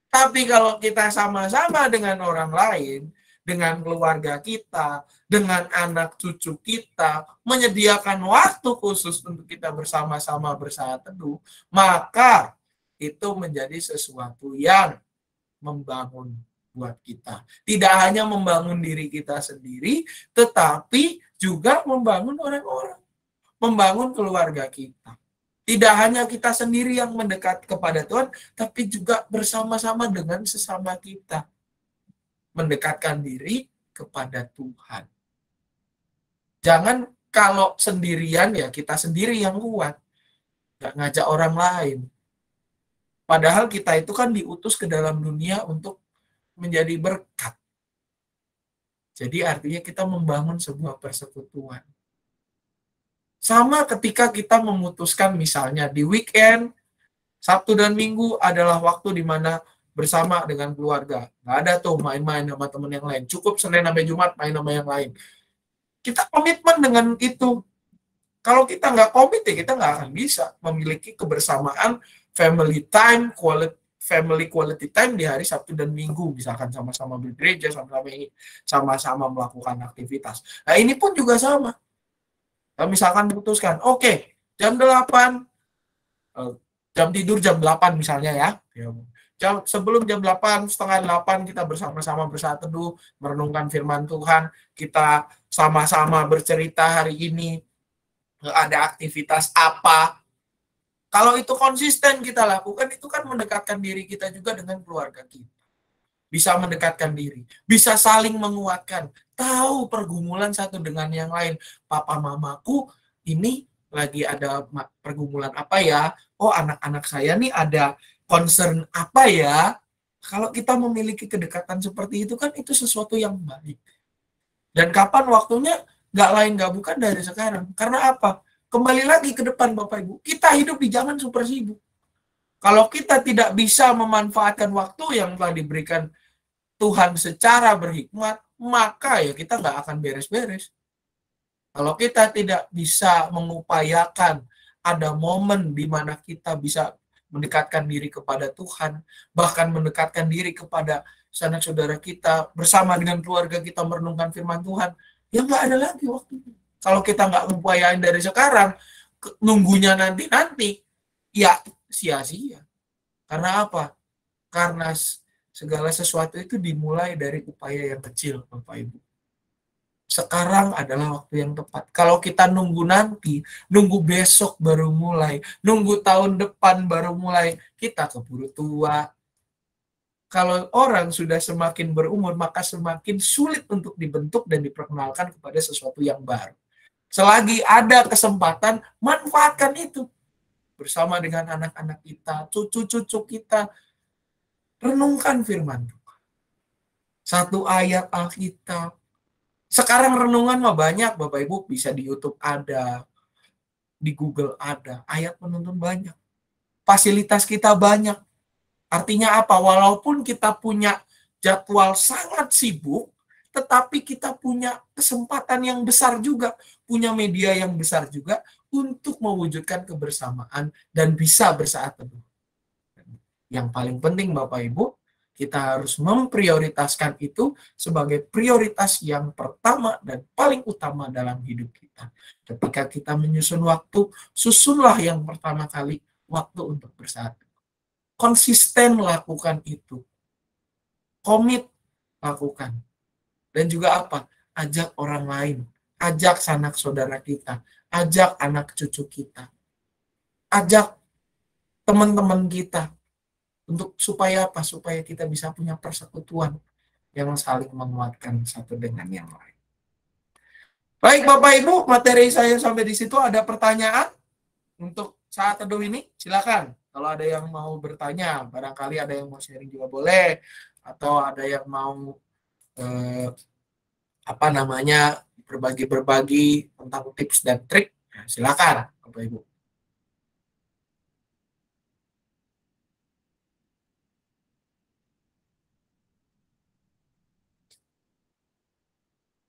Tapi kalau kita sama-sama dengan orang lain, dengan keluarga kita, dengan anak cucu kita, menyediakan waktu khusus untuk kita bersama-sama bersaat teduh, maka itu menjadi sesuatu yang membangun buat kita. Tidak hanya membangun diri kita sendiri, tetapi juga membangun orang-orang, membangun keluarga kita. Tidak hanya kita sendiri yang mendekat kepada Tuhan, tapi juga bersama-sama dengan sesama kita. Mendekatkan diri kepada Tuhan. Jangan kalau sendirian ya kita sendiri yang kuat. Nggak ngajak orang lain. Padahal kita itu kan diutus ke dalam dunia untuk menjadi berkat. Jadi artinya kita membangun sebuah persekutuan. Sama ketika kita memutuskan misalnya di weekend, Sabtu dan Minggu adalah waktu di mana bersama dengan keluarga. Nggak ada tuh main-main sama teman yang lain. Cukup Senin sampai Jumat main sama yang lain. Kita komitmen dengan itu. Kalau kita nggak komit ya kita nggak akan bisa memiliki kebersamaan family time, family quality time di hari Sabtu dan Minggu. Misalkan sama-sama bergereja, sama-sama melakukan aktivitas. Nah ini pun juga sama. Nah, misalkan putuskan, oke, jam 8, jam tidur jam 8 misalnya ya. Sebelum jam 8, setengah 8 kita bersama-sama bersaat teduh, merenungkan firman Tuhan, kita sama-sama bercerita hari ini, ada aktivitas apa. Kalau itu konsisten kita lakukan, itu kan mendekatkan diri kita juga dengan keluarga kita. Bisa mendekatkan diri, bisa saling menguatkan, tahu pergumulan satu dengan yang lain. Papa mamaku ini lagi ada pergumulan apa ya? Oh, anak-anak saya nih ada concern apa ya? Kalau kita memiliki kedekatan seperti itu kan itu sesuatu yang baik. Dan kapan waktunya? Nggak lain nggak bukan dari sekarang. Karena apa? Kembali lagi ke depan Bapak Ibu. Kita hidup di zaman super sibuk. Kalau kita tidak bisa memanfaatkan waktu yang telah diberikan Tuhan secara berhikmat, maka ya kita nggak akan beres-beres. Kalau kita tidak bisa mengupayakan ada momen di mana kita bisa mendekatkan diri kepada Tuhan, bahkan mendekatkan diri kepada sanak saudara kita, bersama dengan keluarga kita merenungkan firman Tuhan, ya nggak ada lagi waktunya. Kalau kita nggak mengupayain dari sekarang, nunggunya nanti, ya sia-sia. Karena apa? Karena segala sesuatu itu dimulai dari upaya yang kecil, Bapak Ibu. Sekarang adalah waktu yang tepat. Kalau kita nunggu nanti, nunggu besok baru mulai, nunggu tahun depan baru mulai, kita keburu tua. Kalau orang sudah semakin berumur, maka semakin sulit untuk dibentuk dan diperkenalkan kepada sesuatu yang baru. Selagi ada kesempatan, manfaatkan itu. Bersama dengan anak-anak kita, cucu-cucu kita, renungkan firman Tuhan. Satu ayat Alkitab. Sekarang renungan mah banyak, Bapak Ibu, bisa di YouTube ada, di Google ada, ayat penuntun banyak. Fasilitas kita banyak. Artinya apa? Walaupun kita punya jadwal sangat sibuk, tetapi kita punya kesempatan yang besar juga, punya media yang besar juga untuk mewujudkan kebersamaan dan bisa bersaat teduh. Yang paling penting Bapak Ibu, kita harus memprioritaskan itu sebagai prioritas yang pertama dan paling utama dalam hidup kita. Ketika kita menyusun waktu, susunlah yang pertama kali waktu untuk bersaat. Konsisten lakukan itu. Komit lakukan. Dan juga apa? Ajak orang lain. Ajak sanak saudara kita. Ajak anak cucu kita. Ajak teman-teman kita. Supaya apa? Supaya kita bisa punya persekutuan yang saling menguatkan satu dengan yang lain. Baik Bapak Ibu, materi saya sampai di situ. Ada pertanyaan untuk saat teduh ini? Silakan. Kalau ada yang mau bertanya, barangkali ada yang mau sharing juga boleh, atau ada yang mau berbagi tentang tips dan trik, silakan, Bapak Ibu.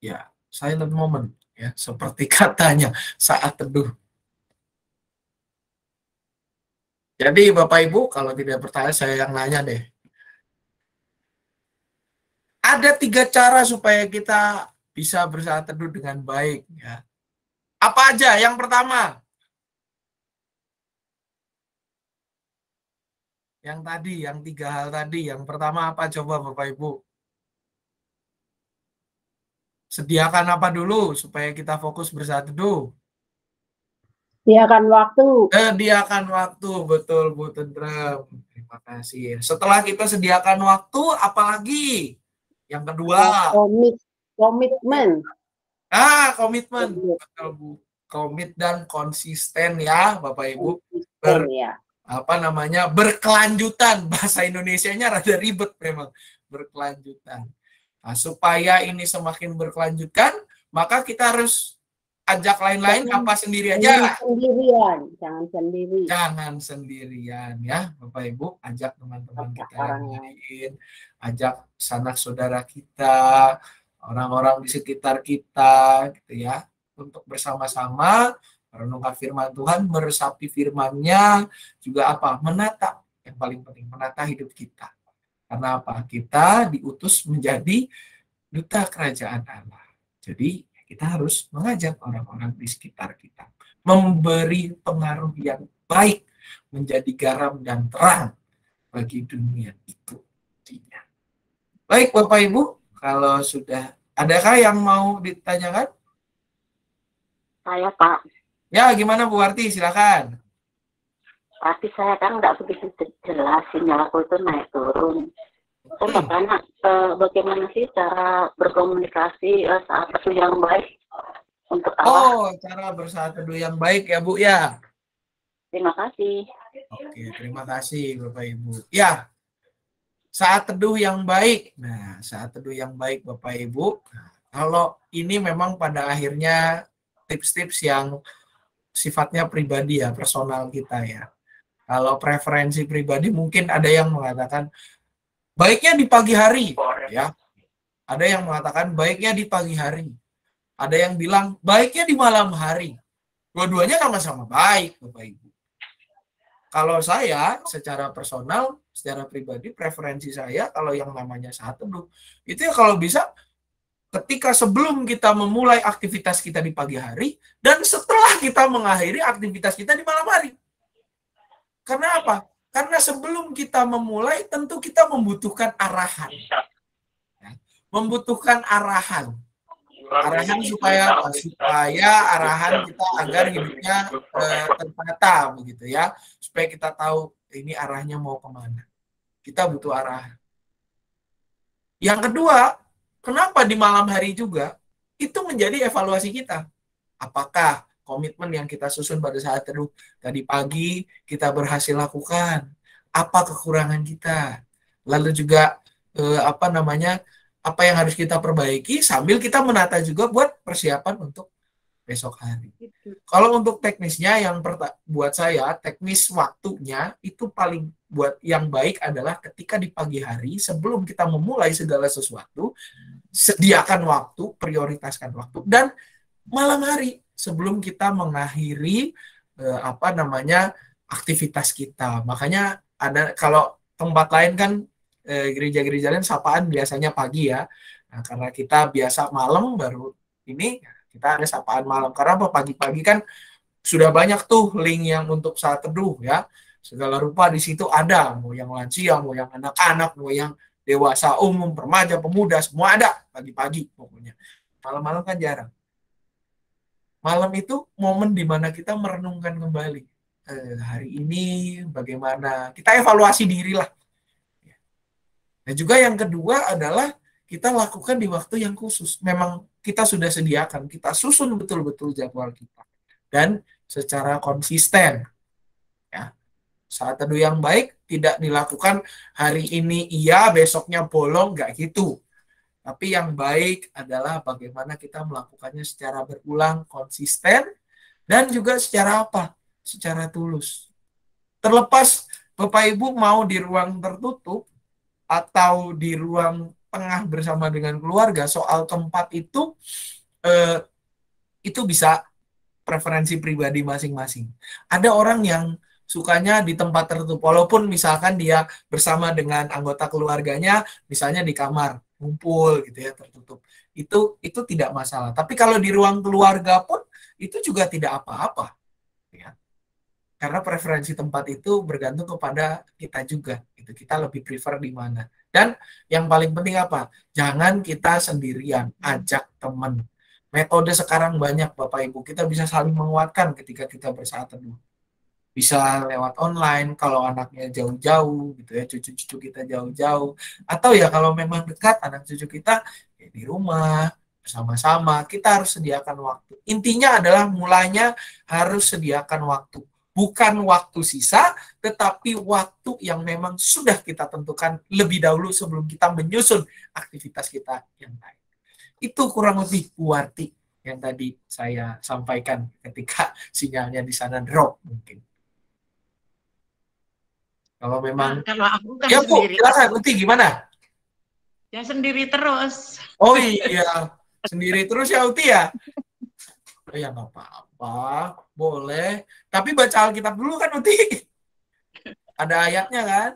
Ya, silent moment, ya, seperti katanya saat teduh. Jadi Bapak Ibu, kalau tidak bertanya, saya yang nanya deh. Ada 3 cara supaya kita bisa bersaat teduh dengan baik. Ya. Apa aja? Yang pertama. Yang tadi, yang 3 hal tadi. Yang pertama apa coba Bapak Ibu? Sediakan apa dulu supaya kita fokus bersaat teduh? Sediakan waktu. Sediakan waktu, betul Bu Tentrem. Terima kasih. Setelah kita sediakan waktu, apalagi? Yang kedua. Komitmen. Komitmen. Betul Bu. Komit dan konsisten ya, Bapak Ibu. Berkelanjutan. Bahasa Indonesianya rada ribet memang. Berkelanjutan. Nah, supaya ini semakin berkelanjutan, maka kita harus ajak lain-lain, apa sendiri aja? Jangan sendirian ya, Bapak Ibu. Ajak teman-teman kita yang lain, ajak sanak saudara kita, orang-orang di sekitar kita, gitu ya, untuk bersama-sama merenungkan firman Tuhan, meresapi firman-Nya, juga apa? Menata, yang paling penting, menata hidup kita. Karena apa? Kita diutus menjadi duta kerajaan Allah. Jadi kita harus mengajak orang-orang di sekitar kita. Memberi pengaruh yang baik. Menjadi garam dan terang bagi dunia itu. Baik Bapak Ibu, kalau sudah, adakah yang mau ditanyakan? Saya Pak. Ya, gimana Bu Warti? Silakan. Tapi saya kan nggak begitu jelas sinyalku itu naik turun. Saya tanya bagaimana sih cara berkomunikasi saat teduh yang baik untuk Allah? Cara bersaat teduh yang baik ya Bu ya. Terima kasih. Oke, terima kasih Bapak Ibu. Ya, saat teduh yang baik. Nah, saat teduh yang baik Bapak Ibu. Nah, kalau ini memang pada akhirnya tips-tips yang sifatnya pribadi ya, personal kita ya. Kalau preferensi pribadi mungkin ada yang mengatakan baiknya di pagi hari, ya. Ada yang mengatakan baiknya di pagi hari. Ada yang bilang baiknya di malam hari. Dua-duanya sama-sama baik, Bapak Ibu. Kalau saya secara personal, secara pribadi, preferensi saya kalau yang namanya saat teduh, itu ya kalau bisa ketika sebelum kita memulai aktivitas kita di pagi hari dan setelah kita mengakhiri aktivitas kita di malam hari. Karena apa? Karena sebelum kita memulai tentu kita membutuhkan arahan. Ya, membutuhkan arahan. Arahan supaya arahan kita agar hidupnya tertata begitu ya. Supaya kita tahu ini arahnya mau kemana. Kita butuh arahan. Yang kedua, kenapa di malam hari juga? Itu menjadi evaluasi kita. Apakah komitmen yang kita susun pada saat teduh tadi pagi kita berhasil lakukan? Apa kekurangan kita? Lalu juga apa yang harus kita perbaiki sambil kita menata juga buat persiapan untuk besok hari. Kalau untuk teknisnya buat saya teknis waktunya itu paling buat yang baik adalah ketika di pagi hari sebelum kita memulai segala sesuatu, sediakan waktu, prioritaskan waktu, dan malam hari sebelum kita mengakhiri aktivitas kita. Makanya ada kalau tempat lain kan gereja-gereja lain sapaan biasanya pagi ya. Nah, karena kita biasa malam baru ini kita ada sapaan malam. Karena pagi-pagi kan sudah banyak tuh link yang untuk saat teduh ya. Segala rupa di situ ada, mau yang lansia, mau yang anak-anak, mau yang dewasa umum, remaja, pemuda, semua ada pagi-pagi pokoknya. Malam-malam kan jarang. Malam itu momen di mana kita merenungkan kembali hari ini bagaimana, kita evaluasi diri lah. Dan juga yang kedua adalah kita lakukan di waktu yang khusus. Memang kita sudah sediakan, kita susun betul-betul jadwal kita. Dan secara konsisten. Ya. Saat teduh yang baik tidak dilakukan hari ini iya, besoknya bolong, nggak gitu. Tapi yang baik adalah bagaimana kita melakukannya secara berulang, konsisten, dan juga secara apa? Secara tulus. Terlepas Bapak Ibu mau di ruang tertutup atau di ruang tengah bersama dengan keluarga, soal tempat itu bisa preferensi pribadi masing-masing. Ada orang yang sukanya di tempat tertutup, walaupun misalkan dia bersama dengan anggota keluarganya, misalnya di kamar, ngumpul gitu ya, tertutup. Itu tidak masalah. Tapi kalau di ruang keluarga pun, itu juga tidak apa-apa. Ya. Karena preferensi tempat itu bergantung kepada kita juga. Gitu. Kita lebih prefer di mana. Dan yang paling penting apa? Jangan kita sendirian, ajak teman. Metode sekarang banyak Bapak Ibu, kita bisa saling menguatkan ketika kita bersaat teduh. Bisa lewat online, kalau anaknya jauh-jauh, gitu ya, cucu-cucu kita jauh-jauh. Atau ya kalau memang dekat anak cucu kita, ya di rumah, bersama-sama, kita harus sediakan waktu. Intinya adalah mulanya harus sediakan waktu. Bukan waktu sisa, tetapi waktu yang memang sudah kita tentukan lebih dahulu sebelum kita menyusun aktivitas kita yang lain. Itu kurang lebih Bu Warti yang tadi saya sampaikan ketika sinyalnya di sana drop mungkin. Kalau memang kalau aku kan ya Bu, sendiri. silakan Uti gimana? Ya sendiri terus. Oh iya, sendiri terus ya Uti ya? Oh ya nggak apa-apa, boleh. Tapi baca Alkitab dulu kan Uti? Ada ayatnya kan?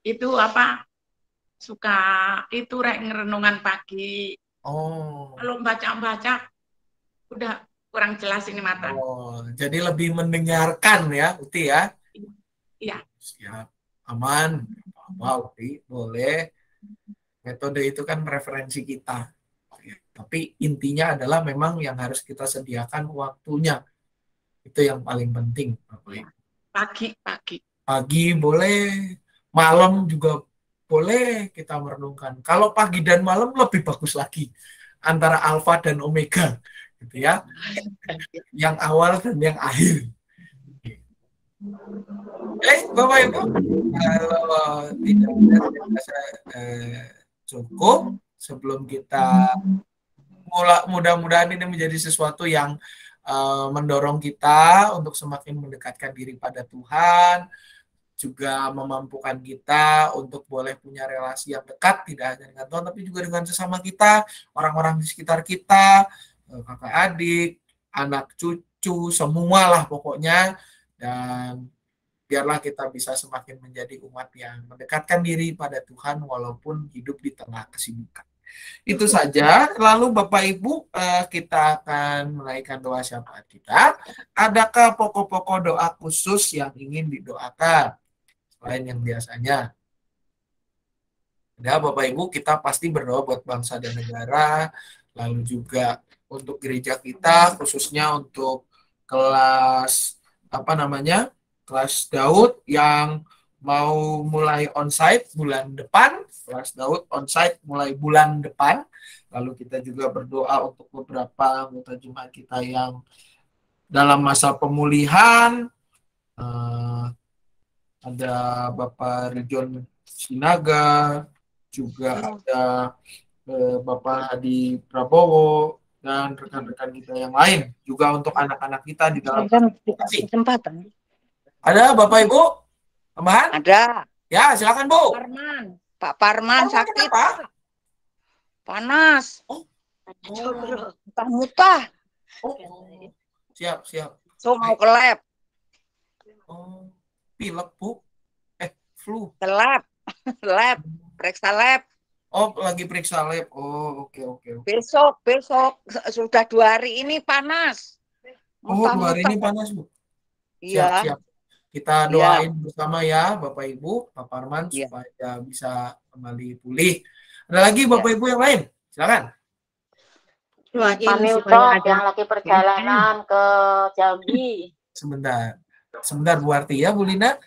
Itu apa? Suka itu renungan pagi. Oh. Kalau baca-baca udah kurang jelas ini mata. Oh, jadi lebih mendengarkan ya Uti ya? Iya. Siap, aman. Wow, boleh. Metode itu kan preferensi kita. Tapi intinya adalah memang yang harus kita sediakan waktunya. Itu yang paling penting. Pagi. Pagi boleh, malam juga boleh kita merenungkan. Kalau pagi dan malam lebih bagus lagi. Antara alfa dan omega. Gitu ya. Yang awal dan yang akhir. Bapak Ibu, kalau tidak cukup sebelum kita mudah-mudahan ini menjadi sesuatu yang mendorong kita untuk semakin mendekatkan diri pada Tuhan, juga memampukan kita untuk boleh punya relasi yang dekat tidak hanya dengan Tuhan tapi juga dengan sesama kita, orang-orang di sekitar kita, kakak adik, anak cucu, semualah pokoknya. Dan biarlah kita bisa semakin menjadi umat yang mendekatkan diri pada Tuhan walaupun hidup di tengah kesibukan. Itu saja. Lalu Bapak Ibu, kita akan menaikkan doa syafaat kita. Adakah pokok-pokok doa khusus yang ingin didoakan selain yang biasanya? Ada Bapak Ibu, kita pasti berdoa buat bangsa dan negara, lalu juga untuk gereja kita, khususnya untuk kelas kelas Daud yang mau mulai onsite bulan depan, kelas Daud onsite mulai bulan depan. Lalu kita juga berdoa untuk beberapa anggota jemaat kita yang dalam masa pemulihan. Ada Bapak Rijon Sinaga, juga ada Bapak Hadi Prabowo, dan rekan-rekan kita yang lain. Juga untuk anak-anak kita di dalam Kesempatan. Ada Bapak Ibu tambahan? Ada. Ya, silakan Bu. Pak Parman Parman sakit. kenapa? Panas. Oh. Muntah-muntah. Oh. Siap. So mau ke lab. Oh. Pilek Bu. Flu. Ke lab. Periksa lab. Oh, lagi periksa lab. Oh, oke. Besok sudah 2 hari ini panas. Oh, 2 hari ini panas Bu. Iya. Siap. Kita doain bersama ya Bapak Ibu, Pak Parman, supaya bisa kembali pulih. Ada lagi Bapak Ibu yang lain? Silakan. Mami Utok yang lagi perjalanan ke Jambi. Sebentar Bu Arti ya, Bu Lina.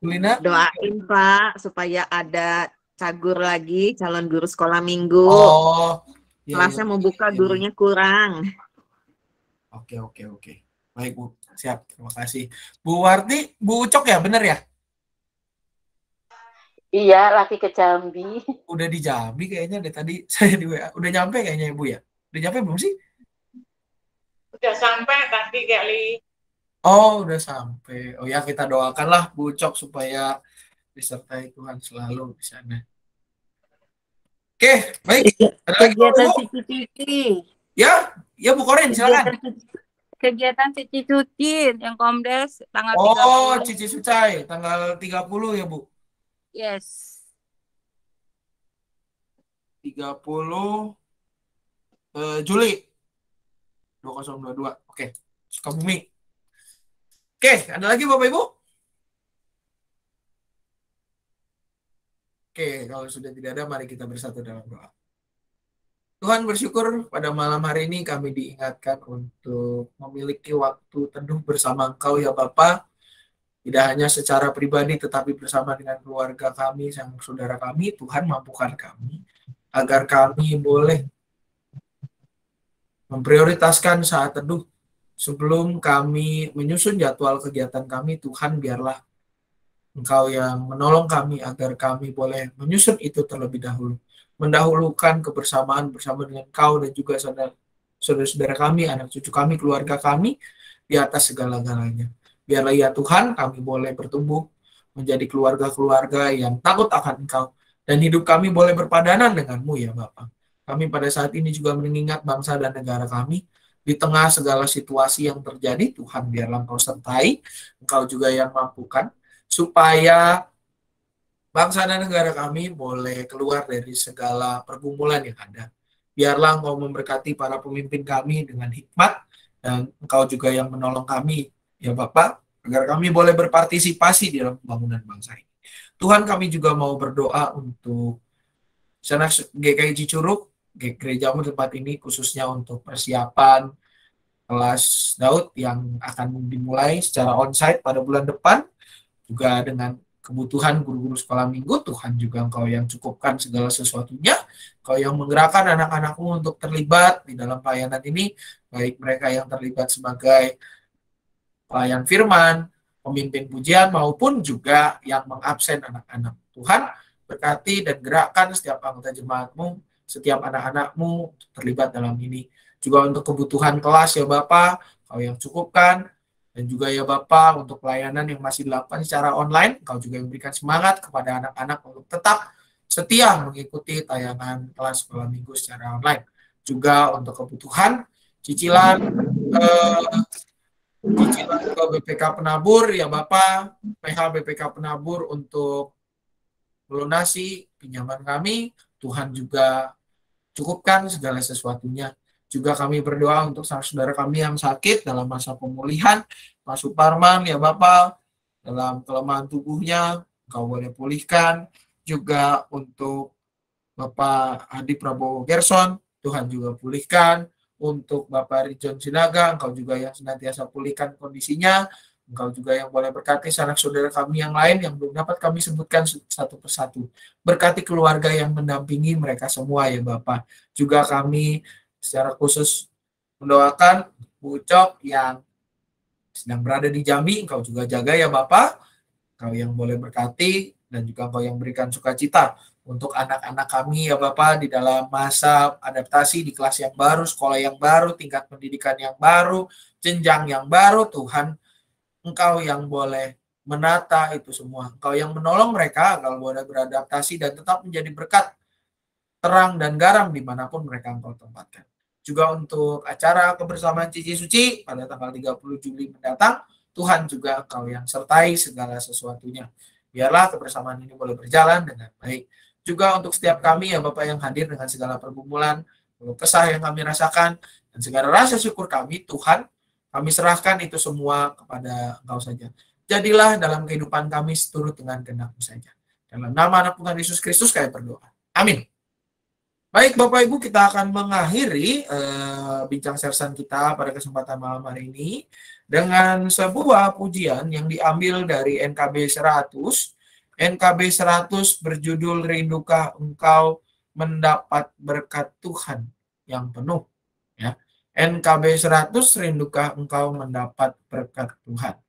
Bu Lina. Doain Pak supaya ada cagur lagi, calon guru sekolah minggu. Oh. Kelasnya mau buka, gurunya kurang. Oke. Baik Bu, siap. Terima kasih. Bu Warti, Bu Ucok ya, bener ya? Iya, lagi ke Jambi. Udah di Jambi kayaknya deh tadi saya di WA. Udah nyampe kayaknya Bu ya? Udah nyampe belum sih? Udah sampai tadi kali. Oh, udah sampai. Oh ya, kita doakanlah Bu Ucok supaya disertai Tuhan selalu di sana. Oke, baik. Ada lagi Kegiatan Bu? cuci-cuci. Ya Bu Korin, silakan. Kegiatan cuci-cuci yang Komdes tanggal Oh, 30. Cici Sucai, tanggal 30 ya Bu? Yes. 30 Juli 2022. Oke, Sukabumi. Oke, ada lagi Bapak Ibu? Oke, kalau sudah tidak ada, mari kita bersatu dalam doa. Tuhan, bersyukur pada malam hari ini kami diingatkan untuk memiliki waktu teduh bersama Engkau ya Bapa. Tidak hanya secara pribadi tetapi bersama dengan keluarga kami, sang saudara kami. Tuhan, mampukan kami agar kami boleh memprioritaskan saat teduh sebelum kami menyusun jadwal kegiatan kami. Tuhan, biarlah Engkau yang menolong kami agar kami boleh menyusun itu terlebih dahulu. Mendahulukan kebersamaan bersama dengan Kau dan juga saudara-saudara kami, anak cucu kami, keluarga kami di atas segala-galanya. Biarlah ya Tuhan kami boleh bertumbuh menjadi keluarga-keluarga yang takut akan Engkau dan hidup kami boleh berpadanan dengan-Mu ya Bapa. Kami pada saat ini juga mengingat bangsa dan negara kami di tengah segala situasi yang terjadi. Tuhan, biarlah Engkau sertai, Engkau juga yang mampukan supaya bangsa dan negara kami boleh keluar dari segala pergumulan yang ada. Biarlah Engkau memberkati para pemimpin kami dengan hikmat, dan Engkau juga yang menolong kami, ya Bapak, agar kami boleh berpartisipasi di dalam pembangunan bangsa ini. Tuhan, kami juga mau berdoa untuk Sanak GKI Cicurug, gerejamu tempat ini, khususnya untuk persiapan kelas Daud yang akan dimulai secara onsite pada bulan depan, juga dengan kebutuhan guru-guru sekolah minggu. Tuhan juga Engkau yang cukupkan segala sesuatunya, Engkau yang menggerakkan anak-anak-Mu untuk terlibat di dalam pelayanan ini, baik mereka yang terlibat sebagai pelayan firman, pemimpin pujian, maupun juga yang mengabsen anak-anak. Tuhan, berkati dan gerakkan setiap anggota jemaat-Mu, setiap anak-anak-Mu terlibat dalam ini. Juga untuk kebutuhan kelas ya Bapak, Engkau yang cukupkan. Dan juga ya Bapak, untuk pelayanan yang masih dilakukan secara online, Engkau juga memberikan semangat kepada anak-anak untuk tetap setia mengikuti tayangan kelas sekolah minggu secara online. Juga untuk kebutuhan cicilan ke BPK Penabur ya Bapak, PH BPK Penabur untuk melunasi pinjaman kami. Tuhan juga cukupkan segala sesuatunya. Juga kami berdoa untuk saudara kami yang sakit dalam masa pemulihan, Pak Suparman ya Bapak, dalam kelemahan tubuhnya, Engkau boleh pulihkan. Juga untuk Bapak Hadi Prabowo Gerson, Tuhan juga pulihkan. Untuk Bapak Rijon Sinaga, Engkau juga yang senantiasa pulihkan kondisinya. Engkau juga yang boleh berkati sanak saudara kami yang lain yang belum dapat kami sebutkan satu persatu. Berkati keluarga yang mendampingi mereka semua ya Bapak. Juga kami secara khusus mendoakan Bu Ucok yang sedang berada di Jambi, Engkau juga jaga ya Bapak. Engkau yang boleh berkati dan juga Engkau yang berikan sukacita untuk anak-anak kami ya Bapak di dalam masa adaptasi di kelas yang baru, sekolah yang baru, tingkat pendidikan yang baru, jenjang yang baru. Tuhan, Engkau yang boleh menata itu semua. Engkau yang menolong mereka agar boleh beradaptasi dan tetap menjadi berkat, terang dan garam dimanapun mereka Engkau tempatkan. Juga untuk acara kebersamaan Cici Suci pada tanggal 30 Juli mendatang, Tuhan juga Engkau yang sertai segala sesuatunya. Biarlah kebersamaan ini boleh berjalan dengan baik. Juga untuk setiap kami ya Bapak yang hadir dengan segala pergumulan, kesah yang kami rasakan, dan segala rasa syukur kami, Tuhan, kami serahkan itu semua kepada Engkau saja. Jadilah dalam kehidupan kami seturut dengan kehendak-Mu saja. Dalam nama anak Tuhan Yesus Kristus kami berdoa. Amin. Baik Bapak Ibu, kita akan mengakhiri bincang sersan kita pada kesempatan malam hari ini dengan sebuah pujian yang diambil dari NKB 100. NKB 100 berjudul Rindukah Engkau Mendapat Berkat Tuhan yang Penuh. Ya. NKB 100, Rindukah Engkau Mendapat Berkat Tuhan.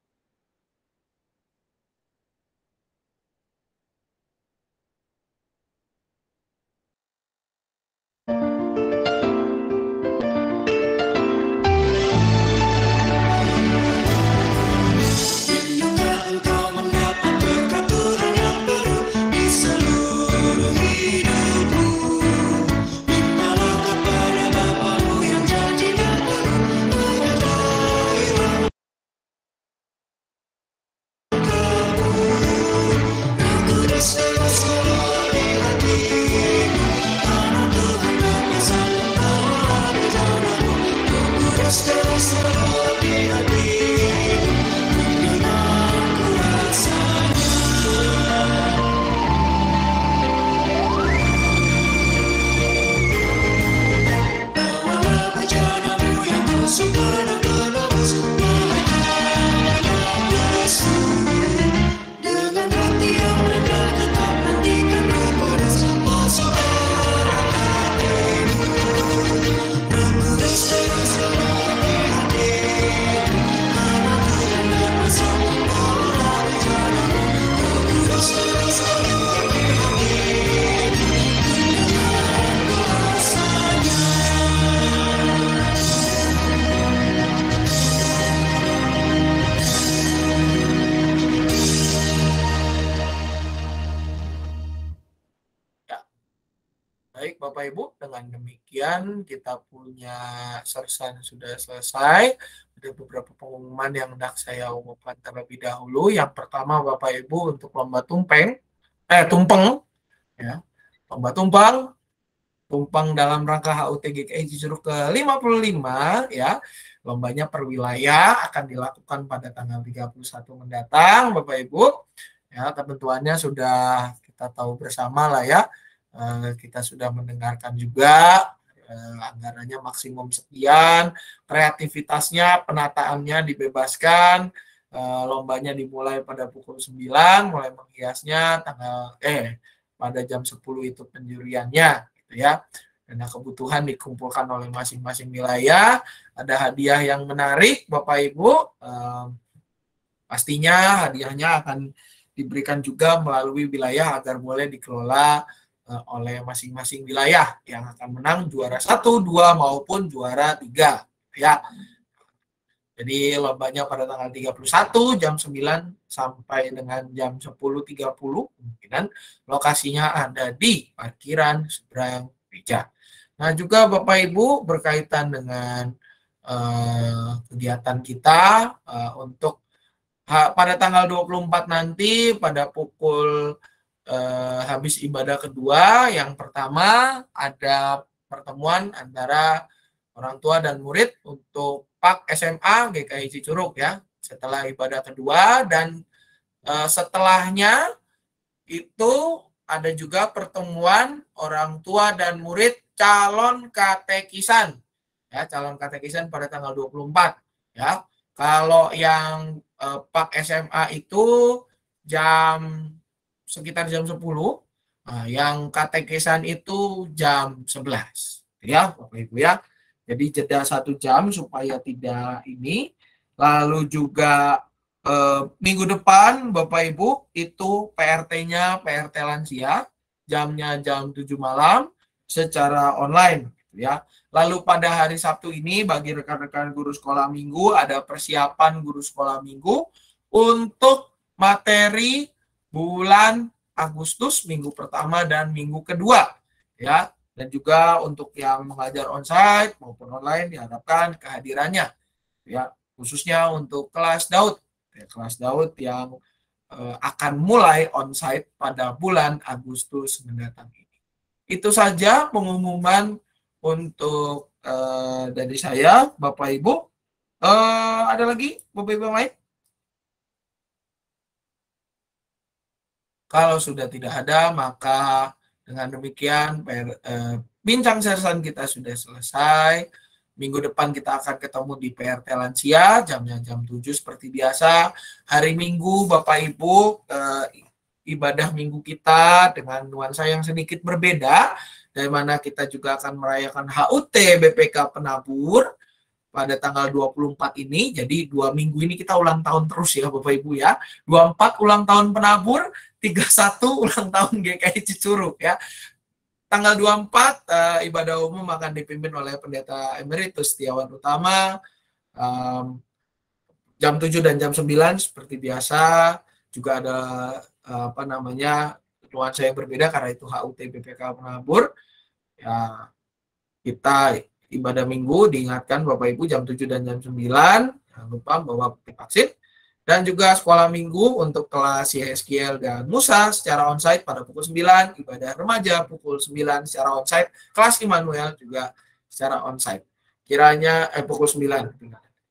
Baik Bapak Ibu, dengan demikian kita punya sersan sudah selesai. Ada beberapa pengumuman yang hendak saya umumkan terlebih dahulu. Yang pertama Bapak Ibu untuk lomba tumpeng, ya. Lomba tumpang dalam rangka HUT GKI Cicurug ke-55 ya. Lombanya per wilayah akan dilakukan pada tanggal 31 mendatang Bapak Ibu. Ya, ketentuannya sudah kita tahu bersama lah ya. Kita sudah mendengarkan juga anggarannya maksimum sekian, kreativitasnya, penataannya dibebaskan, lombanya dimulai pada pukul 9, mulai menghiasnya pada jam 10 itu penjuriannya gitu ya. Dan kebutuhan dikumpulkan oleh masing-masing wilayah, ada hadiah yang menarik Bapak Ibu, pastinya hadiahnya akan diberikan juga melalui wilayah agar boleh dikelola oleh masing-masing wilayah yang akan menang juara 1, 2 maupun juara 3 ya. Jadi lombanya pada tanggal 31 jam 9 sampai dengan jam 10.30 kemungkinan lokasinya ada di parkiran seberang gereja. Nah juga Bapak Ibu berkaitan dengan kegiatan kita untuk pada tanggal 24 nanti pada pukul habis ibadah kedua, yang pertama ada pertemuan antara orang tua dan murid untuk PAK SMA GKI Cicurug ya, setelah ibadah kedua, dan setelahnya itu ada juga pertemuan orang tua dan murid calon katekisan ya, calon katekisan pada tanggal 24 ya. Kalau yang Pak SMA itu sekitar jam 10. Nah, yang katekesan itu jam 11. Ya, Bapak Ibu ya. Jadi jeda 1 jam supaya tidak ini. Lalu juga minggu depan Bapak Ibu itu PRT-nya PRT lansia, jamnya jam 7 malam secara online ya. Lalu pada hari Sabtu ini bagi rekan-rekan guru sekolah minggu ada persiapan guru sekolah minggu untuk materi bulan Agustus minggu pertama dan minggu kedua ya. Dan juga untuk yang mengajar onsite maupun online diharapkan kehadirannya ya, khususnya untuk kelas Daud. Ya, kelas Daud yang akan mulai onsite pada bulan Agustus mendatang ini. Itu saja pengumuman untuk dari saya, Bapak Ibu. Ada lagi, Bapak Ibu yang lain? Kalau sudah tidak ada, maka dengan demikian bincang sersan kita sudah selesai. Minggu depan kita akan ketemu di PRT Lansia, jamnya jam 7 seperti biasa. Hari Minggu, Bapak Ibu, ibadah minggu kita dengan nuansa yang sedikit berbeda, dari mana kita juga akan merayakan HUT BPK Penabur pada tanggal 24 ini. Jadi 2 minggu ini kita ulang tahun terus ya Bapak Ibu ya. 24 ulang tahun Penabur, 31 ulang tahun GKI Cicurug ya. Tanggal 24 ibadah umum akan dipimpin oleh Pendeta Emeritus Setiawan Utama, jam 7 dan jam 9 seperti biasa. Juga ada nuansa yang berbeda karena itu HUT BPK Penabur. Ya, kita ibadah minggu diingatkan Bapak Ibu jam 7 dan jam 9, jangan lupa bawa bukti vaksin. Dan juga sekolah minggu untuk kelas Yehezkiel dan Musa secara onsite pada pukul 9, ibadah remaja pukul 9 secara onsite, kelas Immanuel juga secara onsite. Kiranya pukul 9.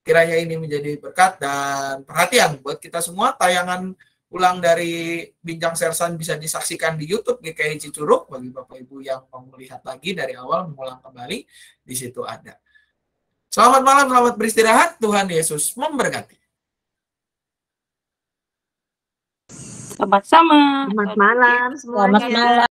Kiranya ini menjadi berkat dan perhatian buat kita semua. Tayangan ulang dari Bincang Sersan bisa disaksikan di YouTube GKI Cicurug bagi Bapak Ibu yang mau melihat lagi dari awal, mengulang kembali, di situ ada. Selamat malam, selamat beristirahat. Tuhan Yesus memberkati. Selamat malam Selamat malam semuanya. Selamat malam.